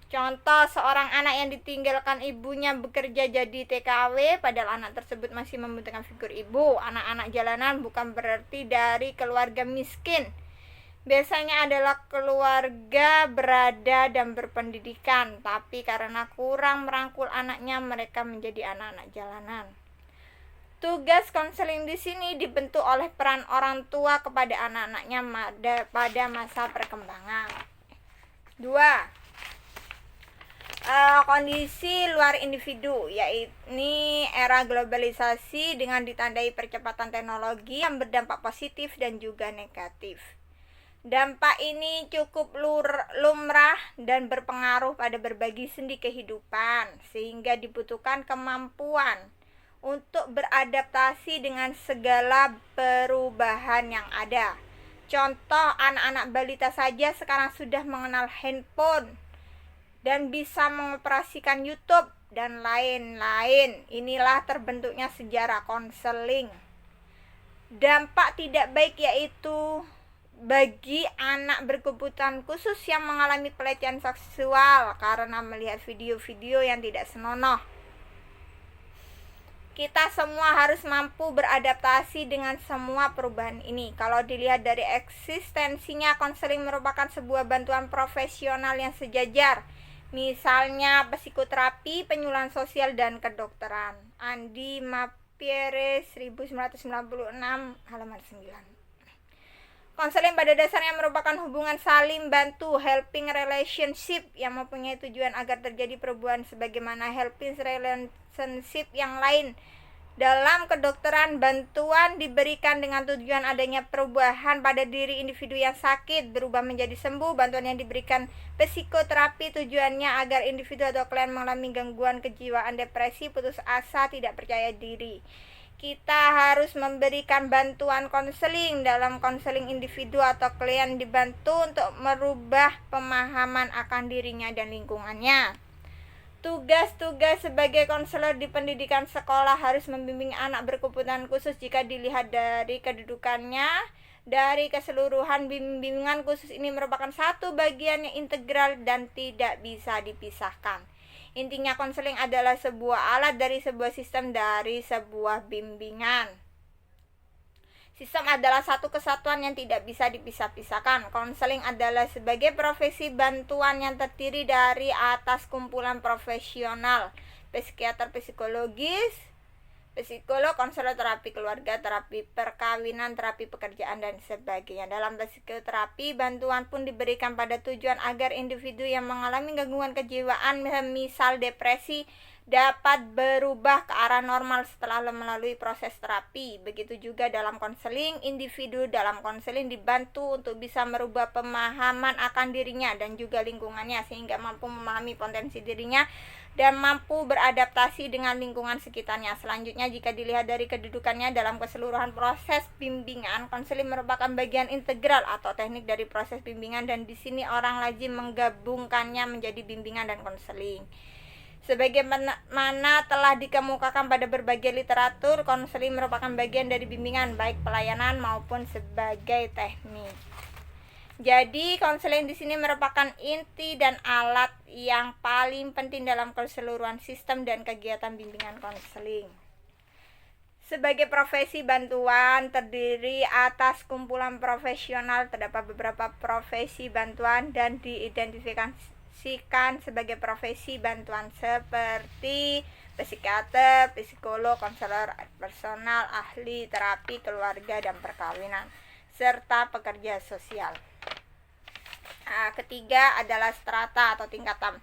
Contoh, seorang anak yang ditinggalkan ibunya bekerja jadi TKW, padahal anak tersebut masih membutuhkan figur ibu. Anak-anak jalanan bukan berarti dari keluarga miskin. Biasanya adalah keluarga berada dan berpendidikan, tapi karena kurang merangkul anaknya, mereka menjadi anak-anak jalanan. Tugas konseling di sini dibentuk oleh peran orang tua kepada anak-anaknya pada masa perkembangan. 2. Kondisi luar individu, yaitu era globalisasi dengan ditandai percepatan teknologi yang berdampak positif dan juga negatif. Dampak ini cukup lumrah dan berpengaruh pada berbagai sendi kehidupan, sehingga dibutuhkan kemampuan untuk beradaptasi dengan segala perubahan yang ada. Contoh, anak-anak balita saja sekarang sudah mengenal handphone dan bisa mengoperasikan YouTube dan lain-lain. Inilah terbentuknya sejarah konseling. Dampak tidak baik yaitu bagi anak berkebutuhan khusus yang mengalami pelecehan seksual karena melihat video-video yang tidak senonoh. Kita semua harus mampu beradaptasi dengan semua perubahan ini. Kalau dilihat dari eksistensinya, konseling merupakan sebuah bantuan profesional yang sejajar. Misalnya psikoterapi, penyuluhan sosial, dan kedokteran. Andi Mapiere 1996 halaman 9. Konseling pada dasarnya merupakan hubungan saling bantu, helping relationship, yang mempunyai tujuan agar terjadi perubahan sebagaimana helping relationship yang lain Dalam kedokteran, bantuan diberikan dengan tujuan adanya perubahan pada diri individu yang sakit, berubah menjadi sembuh. Bantuan yang diberikan psikoterapi tujuannya agar individu atau klien mengalami gangguan kejiwaan, depresi, putus asa, tidak percaya diri. Kita harus memberikan bantuan konseling. Dalam konseling, individu atau klien dibantu untuk merubah pemahaman akan dirinya dan lingkungannya. Tugas-tugas sebagai konselor di pendidikan sekolah harus membimbing anak berkebutuhan khusus. Jika dilihat dari kedudukannya, dari keseluruhan, bimbingan khusus ini merupakan satu bagian yang integral dan tidak bisa dipisahkan. Intinya, konseling adalah sebuah alat dari sebuah sistem dari sebuah bimbingan. Sistem adalah satu kesatuan yang tidak bisa dipisah-pisahkan. Konseling adalah sebagai profesi bantuan yang terdiri dari atas kumpulan profesional, psikiater psikologis, psikolog, konselor terapi keluarga, terapi perkawinan, terapi pekerjaan, dan sebagainya. Dalam psikoterapi, bantuan pun diberikan pada tujuan agar individu yang mengalami gangguan kejiwaan, misal depresi, dapat berubah ke arah normal setelah melalui proses terapi. Begitu juga dalam konseling, individu dalam konseling dibantu untuk bisa merubah pemahaman akan dirinya dan juga lingkungannya sehingga mampu memahami potensi dirinya dan mampu beradaptasi dengan lingkungan sekitarnya. Selanjutnya, jika dilihat dari kedudukannya dalam keseluruhan proses bimbingan, konseling merupakan bagian integral atau teknik dari proses bimbingan, dan di sini orang lazim menggabungkannya menjadi bimbingan dan konseling. Sebagaimana telah dikemukakan pada berbagai literatur, konseling merupakan bagian dari bimbingan, baik pelayanan maupun sebagai teknik. Jadi, konseling di sini merupakan inti dan alat yang paling penting dalam keseluruhan sistem dan kegiatan bimbingan konseling. Sebagai profesi bantuan terdiri atas kumpulan profesional, terdapat beberapa profesi bantuan dan diidentifikasikan sebagai profesi bantuan seperti psikiater, psikolog, konselor personal, ahli terapi keluarga dan perkawinan, serta pekerja sosial. Ketiga adalah strata atau tingkatan.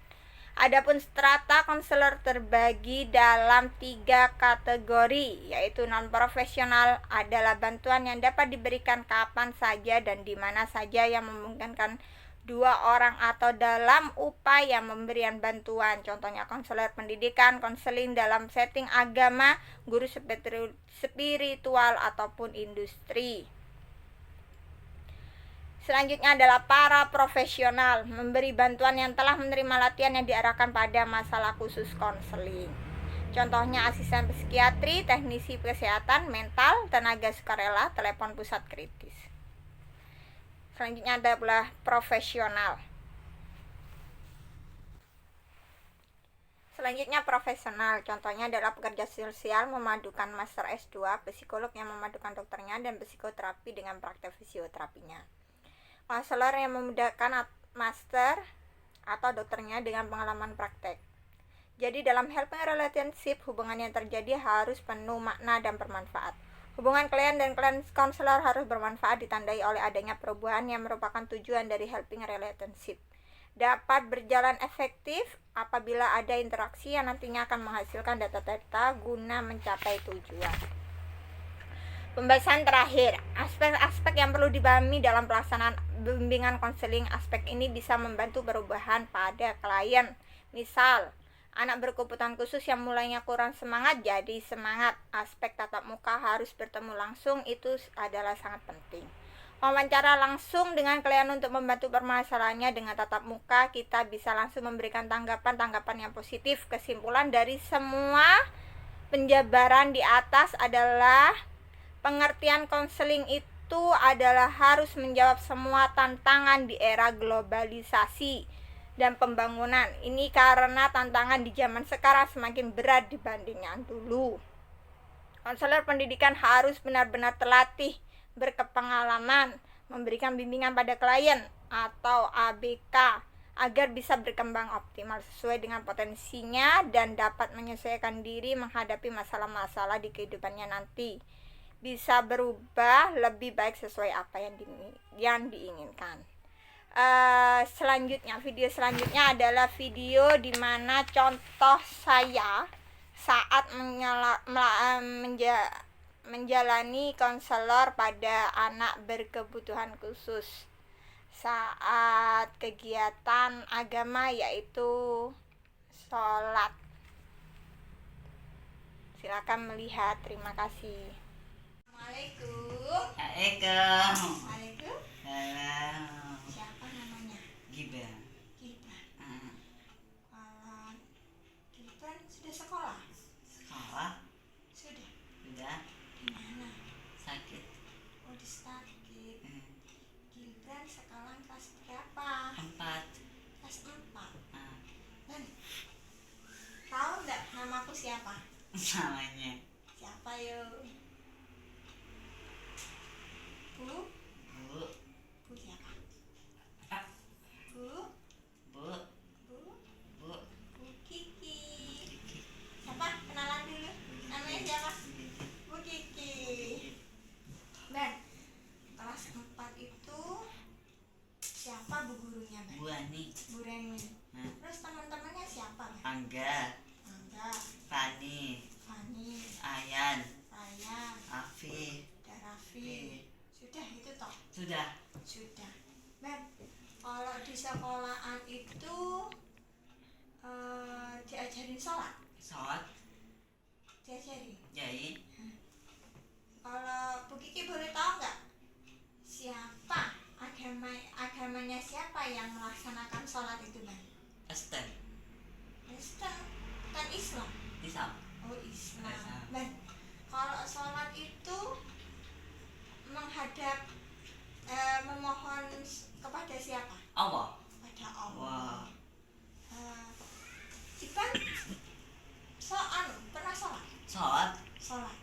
Adapun strata konselor terbagi dalam 3 kategori, yaitu non-profesional adalah bantuan yang dapat diberikan kapan saja dan di mana saja yang memungkinkan 2 orang atau dalam upaya memberikan bantuan. Contohnya konselor pendidikan, konseling dalam setting agama, guru spiritual ataupun industri. Selanjutnya adalah para profesional, memberi bantuan yang telah menerima latihan yang diarahkan pada masalah khusus konseling. Contohnya asisten psikiatri, teknisi kesehatan mental, tenaga sukarela, telepon pusat kritis. Selanjutnya adalah profesional. Selanjutnya profesional, contohnya adalah pekerja sosial memadukan master S2, psikolog yang memadukan dokternya, dan psikoterapi dengan praktek fisioterapinya. Konselor yang memudahkan master atau dokternya dengan pengalaman praktek. Jadi dalam helping relationship, hubungan yang terjadi harus penuh makna dan bermanfaat. Hubungan klien dan klien konselor harus bermanfaat, ditandai oleh adanya perubahan yang merupakan tujuan dari helping relationship. Dapat berjalan efektif apabila ada interaksi yang nantinya akan menghasilkan data-data guna mencapai tujuan. Pembahasan terakhir, aspek-aspek yang perlu dipahami dalam pelaksanaan bimbingan konseling. Aspek ini bisa membantu perubahan pada klien. Misal, anak berkebutuhan khusus yang mulainya kurang semangat jadi semangat. Aspek tatap muka harus bertemu langsung, itu adalah sangat penting. Wawancara langsung dengan klien untuk membantu permasalahannya dengan tatap muka, kita bisa langsung memberikan tanggapan yang positif. Kesimpulan dari semua penjabaran di atas adalah pengertian konseling itu adalah harus menjawab semua tantangan di era globalisasi dan pembangunan. Ini karena tantangan di zaman sekarang semakin berat dibanding yang dulu. Konselor pendidikan harus benar-benar terlatih, berkepengalaman, memberikan bimbingan pada klien atau ABK agar bisa berkembang optimal sesuai dengan potensinya dan dapat menyesuaikan diri menghadapi masalah-masalah di kehidupannya nanti. Bisa berubah lebih baik sesuai apa yang diinginkan. Video selanjutnya adalah video di mana contoh saya saat menjalani konselor pada anak berkebutuhan khusus. Saat kegiatan agama yaitu sholat. Silakan melihat. Terima kasih. Assalamualaikum. Waalaikumsalam. Siapa namanya? Gibran. Kalau Gibran sudah sekolah? Sekolah? Sudah. Di mana? Sakit. Oh, di sakit. Hmm. Gibran sekarang kelas berapa? 4. Kelas 4. Dan tahu nggak namaku siapa? Namanya Siapa yuk? Bu siapa? Bu Kiki. Siapa? Kenalan dulu. Namanya siapa? Bu Kiki. Dan kelas 4 itu siapa bu gurunya, Ben? Bu Ani. Bu Reni. Terus teman-temannya siapa, Ben? Angga, Fani, Ayan, Afi. Raffi. Sudah itu toh? Sudah. Ben, kalau di sekolahan itu diajarin sholat? Diajarin? Jahit. Kalau Bu Kiki boleh tahu nggak siapa agamanya siapa yang melaksanakan sholat itu, Ben? Kristen. Kristen kan Islam? Islam. Oh, Islam. Islam. Ben, kalau sholat itu menghadap memohon kepada siapa? Allah. Pada Allah. Wah. Iban pernah sholat? Sholat.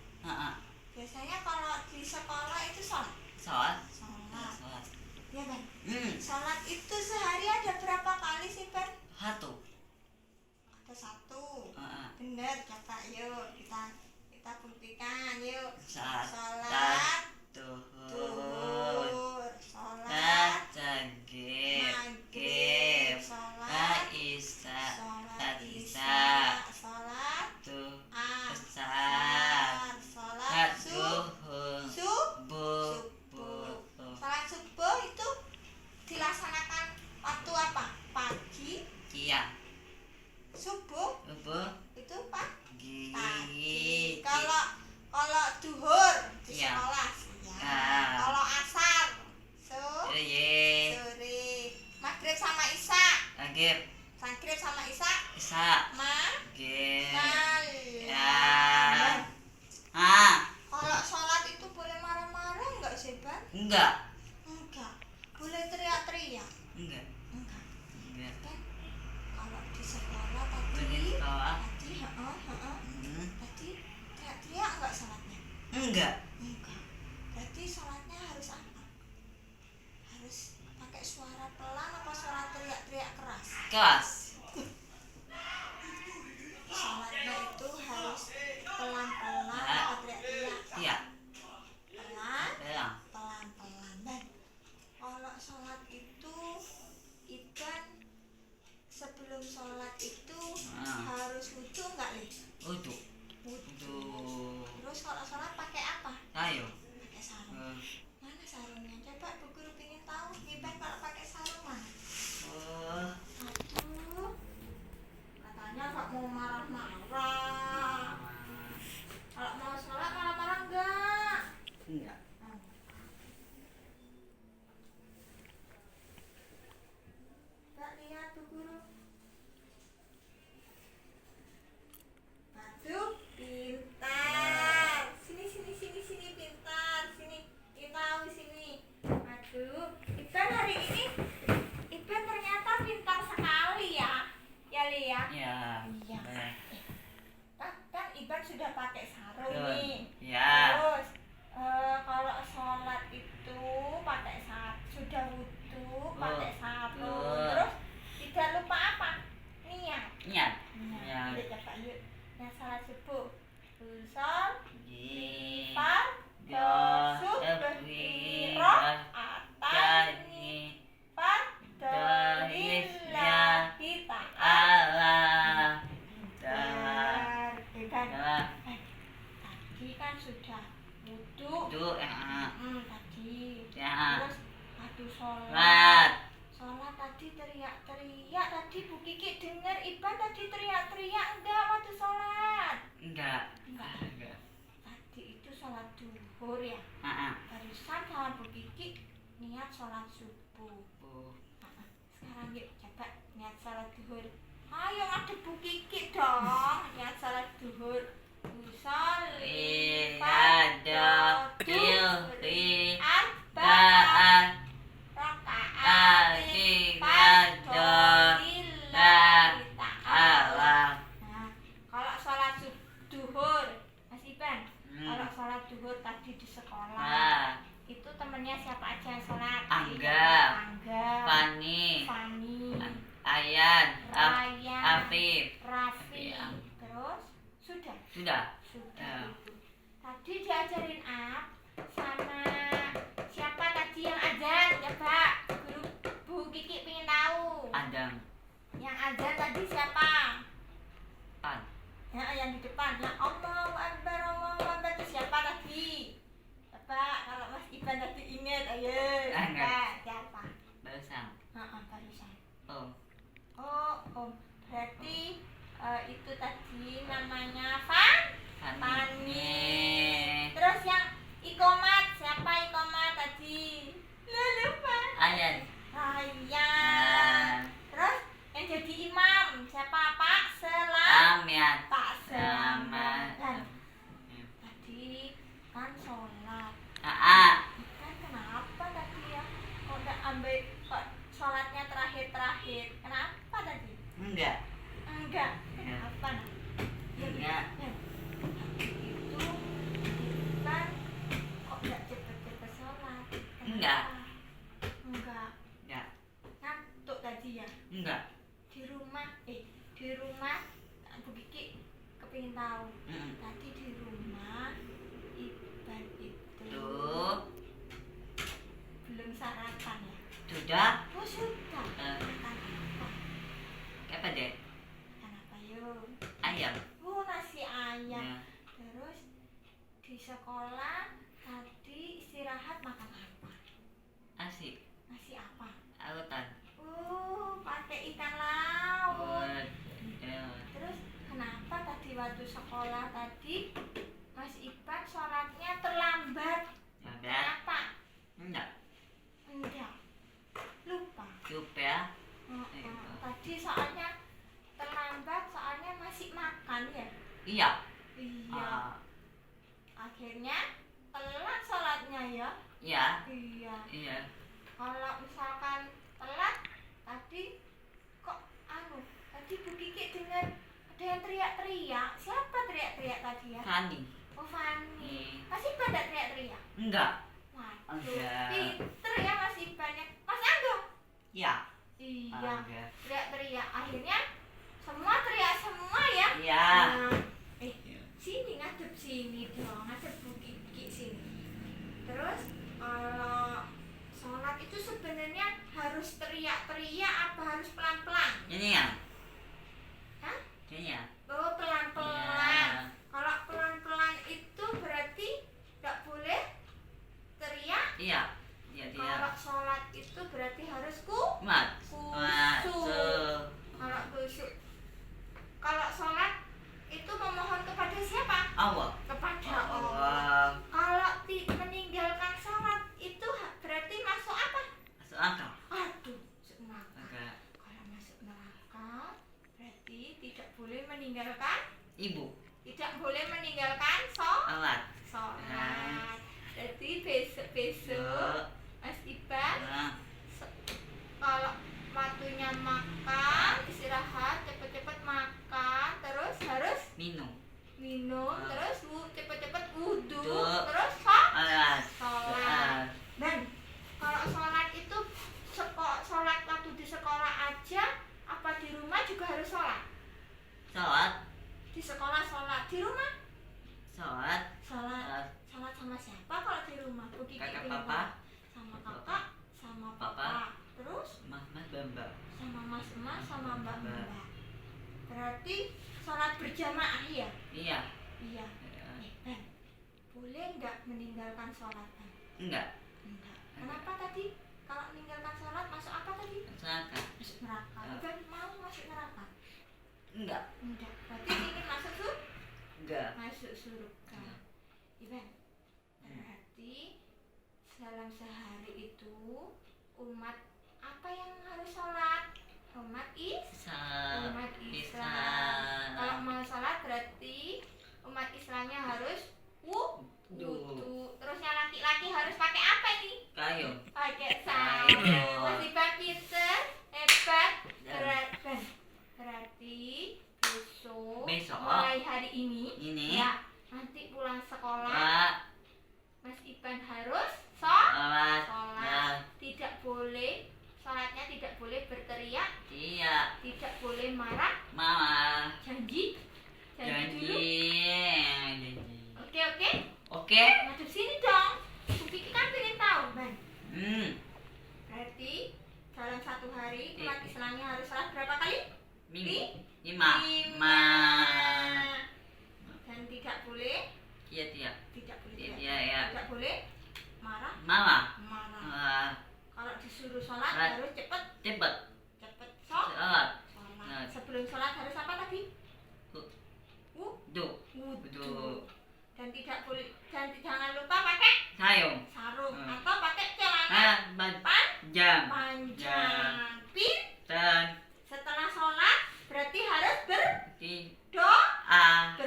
Biasanya kalau di sekolah itu sholat. Ya, Ben. Sholat itu sehari ada berapa kali sih, Ben? Satu. Ada 1. Bener, coba yuk kita buktikan yuk. Sholat duhur, sholat maghrib, sholat isya, sholat asar, sholat subuh. Sholat subuh itu dilaksanakan waktu apa? Pagi. Subuh itu pagi. Kalau duhur di sekolah siang. Kalau asar sore. Maghrib sama isya. Malam. Kalau sholat itu boleh marah-marah nggak sih, Ban? Enggak. Boleh teriak-teriak? Enggak. Kan kalau di sekolah tadi teriak-teriak nggak sholatnya? Enggak. Berarti sholatnya harus apa? Harus pakai suara pelan apa suara teriak-teriak keras? Kelas. Sholatnya itu harus pelan-pelan atau teriak-teriak? Iya. Pelan-pelan. Dan kalau sholat itu Iban sebelum sholat itu harus wudu nggak, Li? Wudu. Terus kalau sholat pakai apa? Ayo. Pakai sarung. Mana sarungnya? Coba Bu Guru pengen tahu Iban kalau pakai sarung mana? Aduh, katanya nggak mau marah-marah. Kalau mau sholat marah-marah enggak? Enggak. Enggak, lihat Bu Guru. Aduh, pintar. Sini pintar. Sini. Tahu sini. Aduh, Iban hari ini ternyata pintar sekali ya. Ya, Li ya? Iya. Kan Iban sudah pakai sarung nih. Iya. Terus kalau sholat itu pakai sudah wudu pakai sarung. Terus tidak lupa apa? Niat. Yuk coba yuk. Yang sholat subuh. Usul atani fadlillahi ta'ala. Ben. Ya. Tadi kan sudah wudhu. Itu ya. Tadi. Ya. Terus aduh sholat. Sholat. Sholat tadi teriak-teriak. Tadi Bu Kiki dengar Iban tadi teriak-teriak enggak waktu sholat? Enggak. Enggak. Tadi itu sholat duhur ya. Barusan sama Bu Kiki niat sholat subuh. Sekarang yuk coba niat sholat duhur. Ayo ngadep Bu Kiki dong. Niat sholat duhur. Usolli Fadodil arba'at Ati Fadolillahi ta'ala. Nah, kalau sholat duhur Mas Iban, kalau sholat duhur tadi di sekolah itu temennya siapa aja yang sholat? Angga, Fani, Ayan, Ryan, Afif. Raffi. Terus sudah Ya. itu. Tadi diajarin sama siapa tadi yang azan? Coba guru Bu Kiki pengen tahu. Adam. Yang azan tadi siapa? Pan. Ya, yang di depan. Ya Allahu Akbar itu siapa tadi? Coba kalau Mas Iban tadi ingat, ayo. Siapa? Barusan. Barusan. Oh. Berarti itu tadi namanya Fani. Fani. Terus yang ikomat, siapa ikomat tadi? Lupa. Ayan. Ryan. Terus yang jadi imam siapa? Pak Amyan. Selamat. Tadi kan sholat. Kan kenapa tadi ya? Kok udah ambil kok sholatnya terakhir? Kenapa tadi? Enggak. Kenapa? Enggak. Itu kan kok nggak cepet-cepet sholat? Enggak. Ngantuk tadi ya? Enggak. Di rumah Bu Kiki kepingin tahu. Tadi di rumah Iban itu Tuh. belum sarapan ya? Sudah. Oh sudah. Makan apa? Apa deh? Makan apa yuk? Ayam. Nasi ayam. Ya. Terus di sekolah tadi istirahat makan apa? Asik. Nasi apa? Autan. Pakai ikan laut. Ya. Terus kenapa tadi waktu sekolah tadi Mas Iban sholatnya terlambat? Kenapa? Enggak. Lupa. Coba. Tadi soalnya terlambat soalnya masih makan ya? Iya. Akhirnya telat sholatnya ya? Iya. Kalau misalkan telat tadi kok tadi Bu Kiki dengar ada yang teriak-teriak. Siapa teriak-teriak tadi ya? Fani. Fani. Mas Iban tidak teriak-teriak? Enggak. Waduh, Enggak. pinter ya Mas Ibannya. Mas Angga? Iya. Iya, teriak-teriak. Akhirnya semua teriak semua ya? Iya. Sini ngadep sini dong, ngadep Bu Kiki sini. Terus kalau sholat itu sebenarnya harus teriak-teriak apa harus pelan-pelan? Ini ya. Hah? Ini ya. Oh, pelan-pelan. Kalau pelan-pelan itu berarti nggak boleh teriak. Iya. Kalau sholat itu berarti harus Mat. khusyuk. Kalau khusyuk. Kalau sholat itu memohon kepada siapa? Allah. Kepada Allah. Kalau meninggalkan sholat itu berarti masuk apa? Masuk akal. Aduh, masuk neraka. Enggak. Kalau masuk neraka berarti tidak boleh meninggalkan Ibu. Tidak boleh meninggalkan sholat. Alat. Jadi besok Mas Iban kalau waktunya makan istirahat cepet-cepet makan terus harus Minum. terus cepet-cepet wudhu Tuh. terus Alat. sholat. Dan kalau sholat itu sholat waktu di sekolah aja apa di rumah juga harus sholat? Sholat. Di sekolah sholat, di rumah Sholat. sholat sama siapa kalau di rumah? Bu Kiki Kakak pengen papa. tahu. Sama kakak, sama papa. Papa. Terus Mas Bamba. sama mas sama mbak. Berarti sholat berjamaah ya? Iya. Iya. Ben, boleh nggak meninggalkan sholat, Ben? Enggak. Enggak. Kenapa tadi? Kalau meninggalkan sholat masuk apa tadi? Neraka. Masuk neraka. Ben mau masuk neraka? Enggak. Enggak. Berarti ingin masuk Enggak. masuk surga. Iban, berarti dalam sehari itu umat apa yang harus sholat? Umat Islam. Kalau mau sholat berarti umat Islamnya harus wudu. Terusnya laki-laki harus pakai apa ini? Kayu. Pakai sarung. Masih pinter, hebat. Berarti besok mulai hari ini ya, nanti pulang sekolah Mas Iban harus sholat. Tidak boleh, sholatnya tidak boleh berteriak. Iya. Tidak boleh marah. Mama. Janji dulu. Oke. Oke. Madep sini dong. Bukti kan pengen tahu, Ban. Berarti dalam satu hari umat Islamnya harus sholat berapa kali? Lima. Dan tidak boleh. Iya. Tidak boleh marah. Mama. Kalau disuruh sholat harus cepet Sholat. Sebelum sholat harus apa tadi? Wudu. Dan tidak boleh, dan jangan lupa pakai Sarung. atau pakai celana Panjang. Pinter. Setelah sholat berarti harus Berdoa. Apa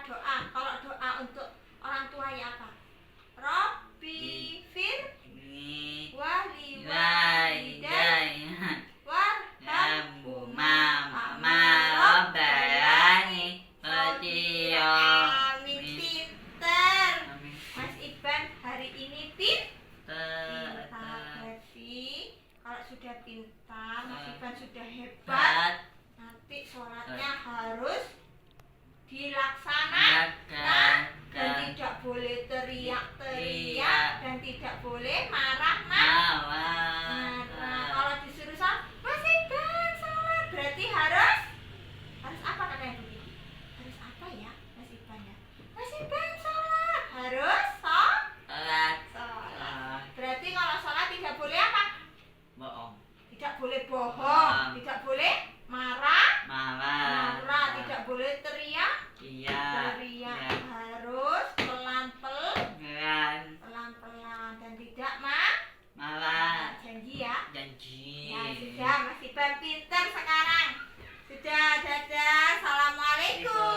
doa? Kalau doa untuk orang tua ya apa? Robbi fir wali walidai warhamhuma kama rabbayani saghira. Amin. Pinter. Mas Iban hari ini pintar. Berarti kalau sudah pintar, Mas Iban sudah hebat. Nanti sholatnya harus dilaksanakan dan tidak boleh teriak-teriak dan tidak boleh marah-marah. Kalau disuruh sholat, Mas Iban sholat berarti harus apa katanya Bu? Harus apa ya Mas Iban ya? Mas Iban sholat harus sholat. Berarti kalau sholat tidak boleh apa? Bohong. Tidak boleh bohong, tidak boleh marah, tidak boleh teriak, harus pelan-pelan dan tidak marah. Janji ya? Janji. Ya sudah, Mas Iban pintar sekarang. Sudah, dadah, assalamualaikum.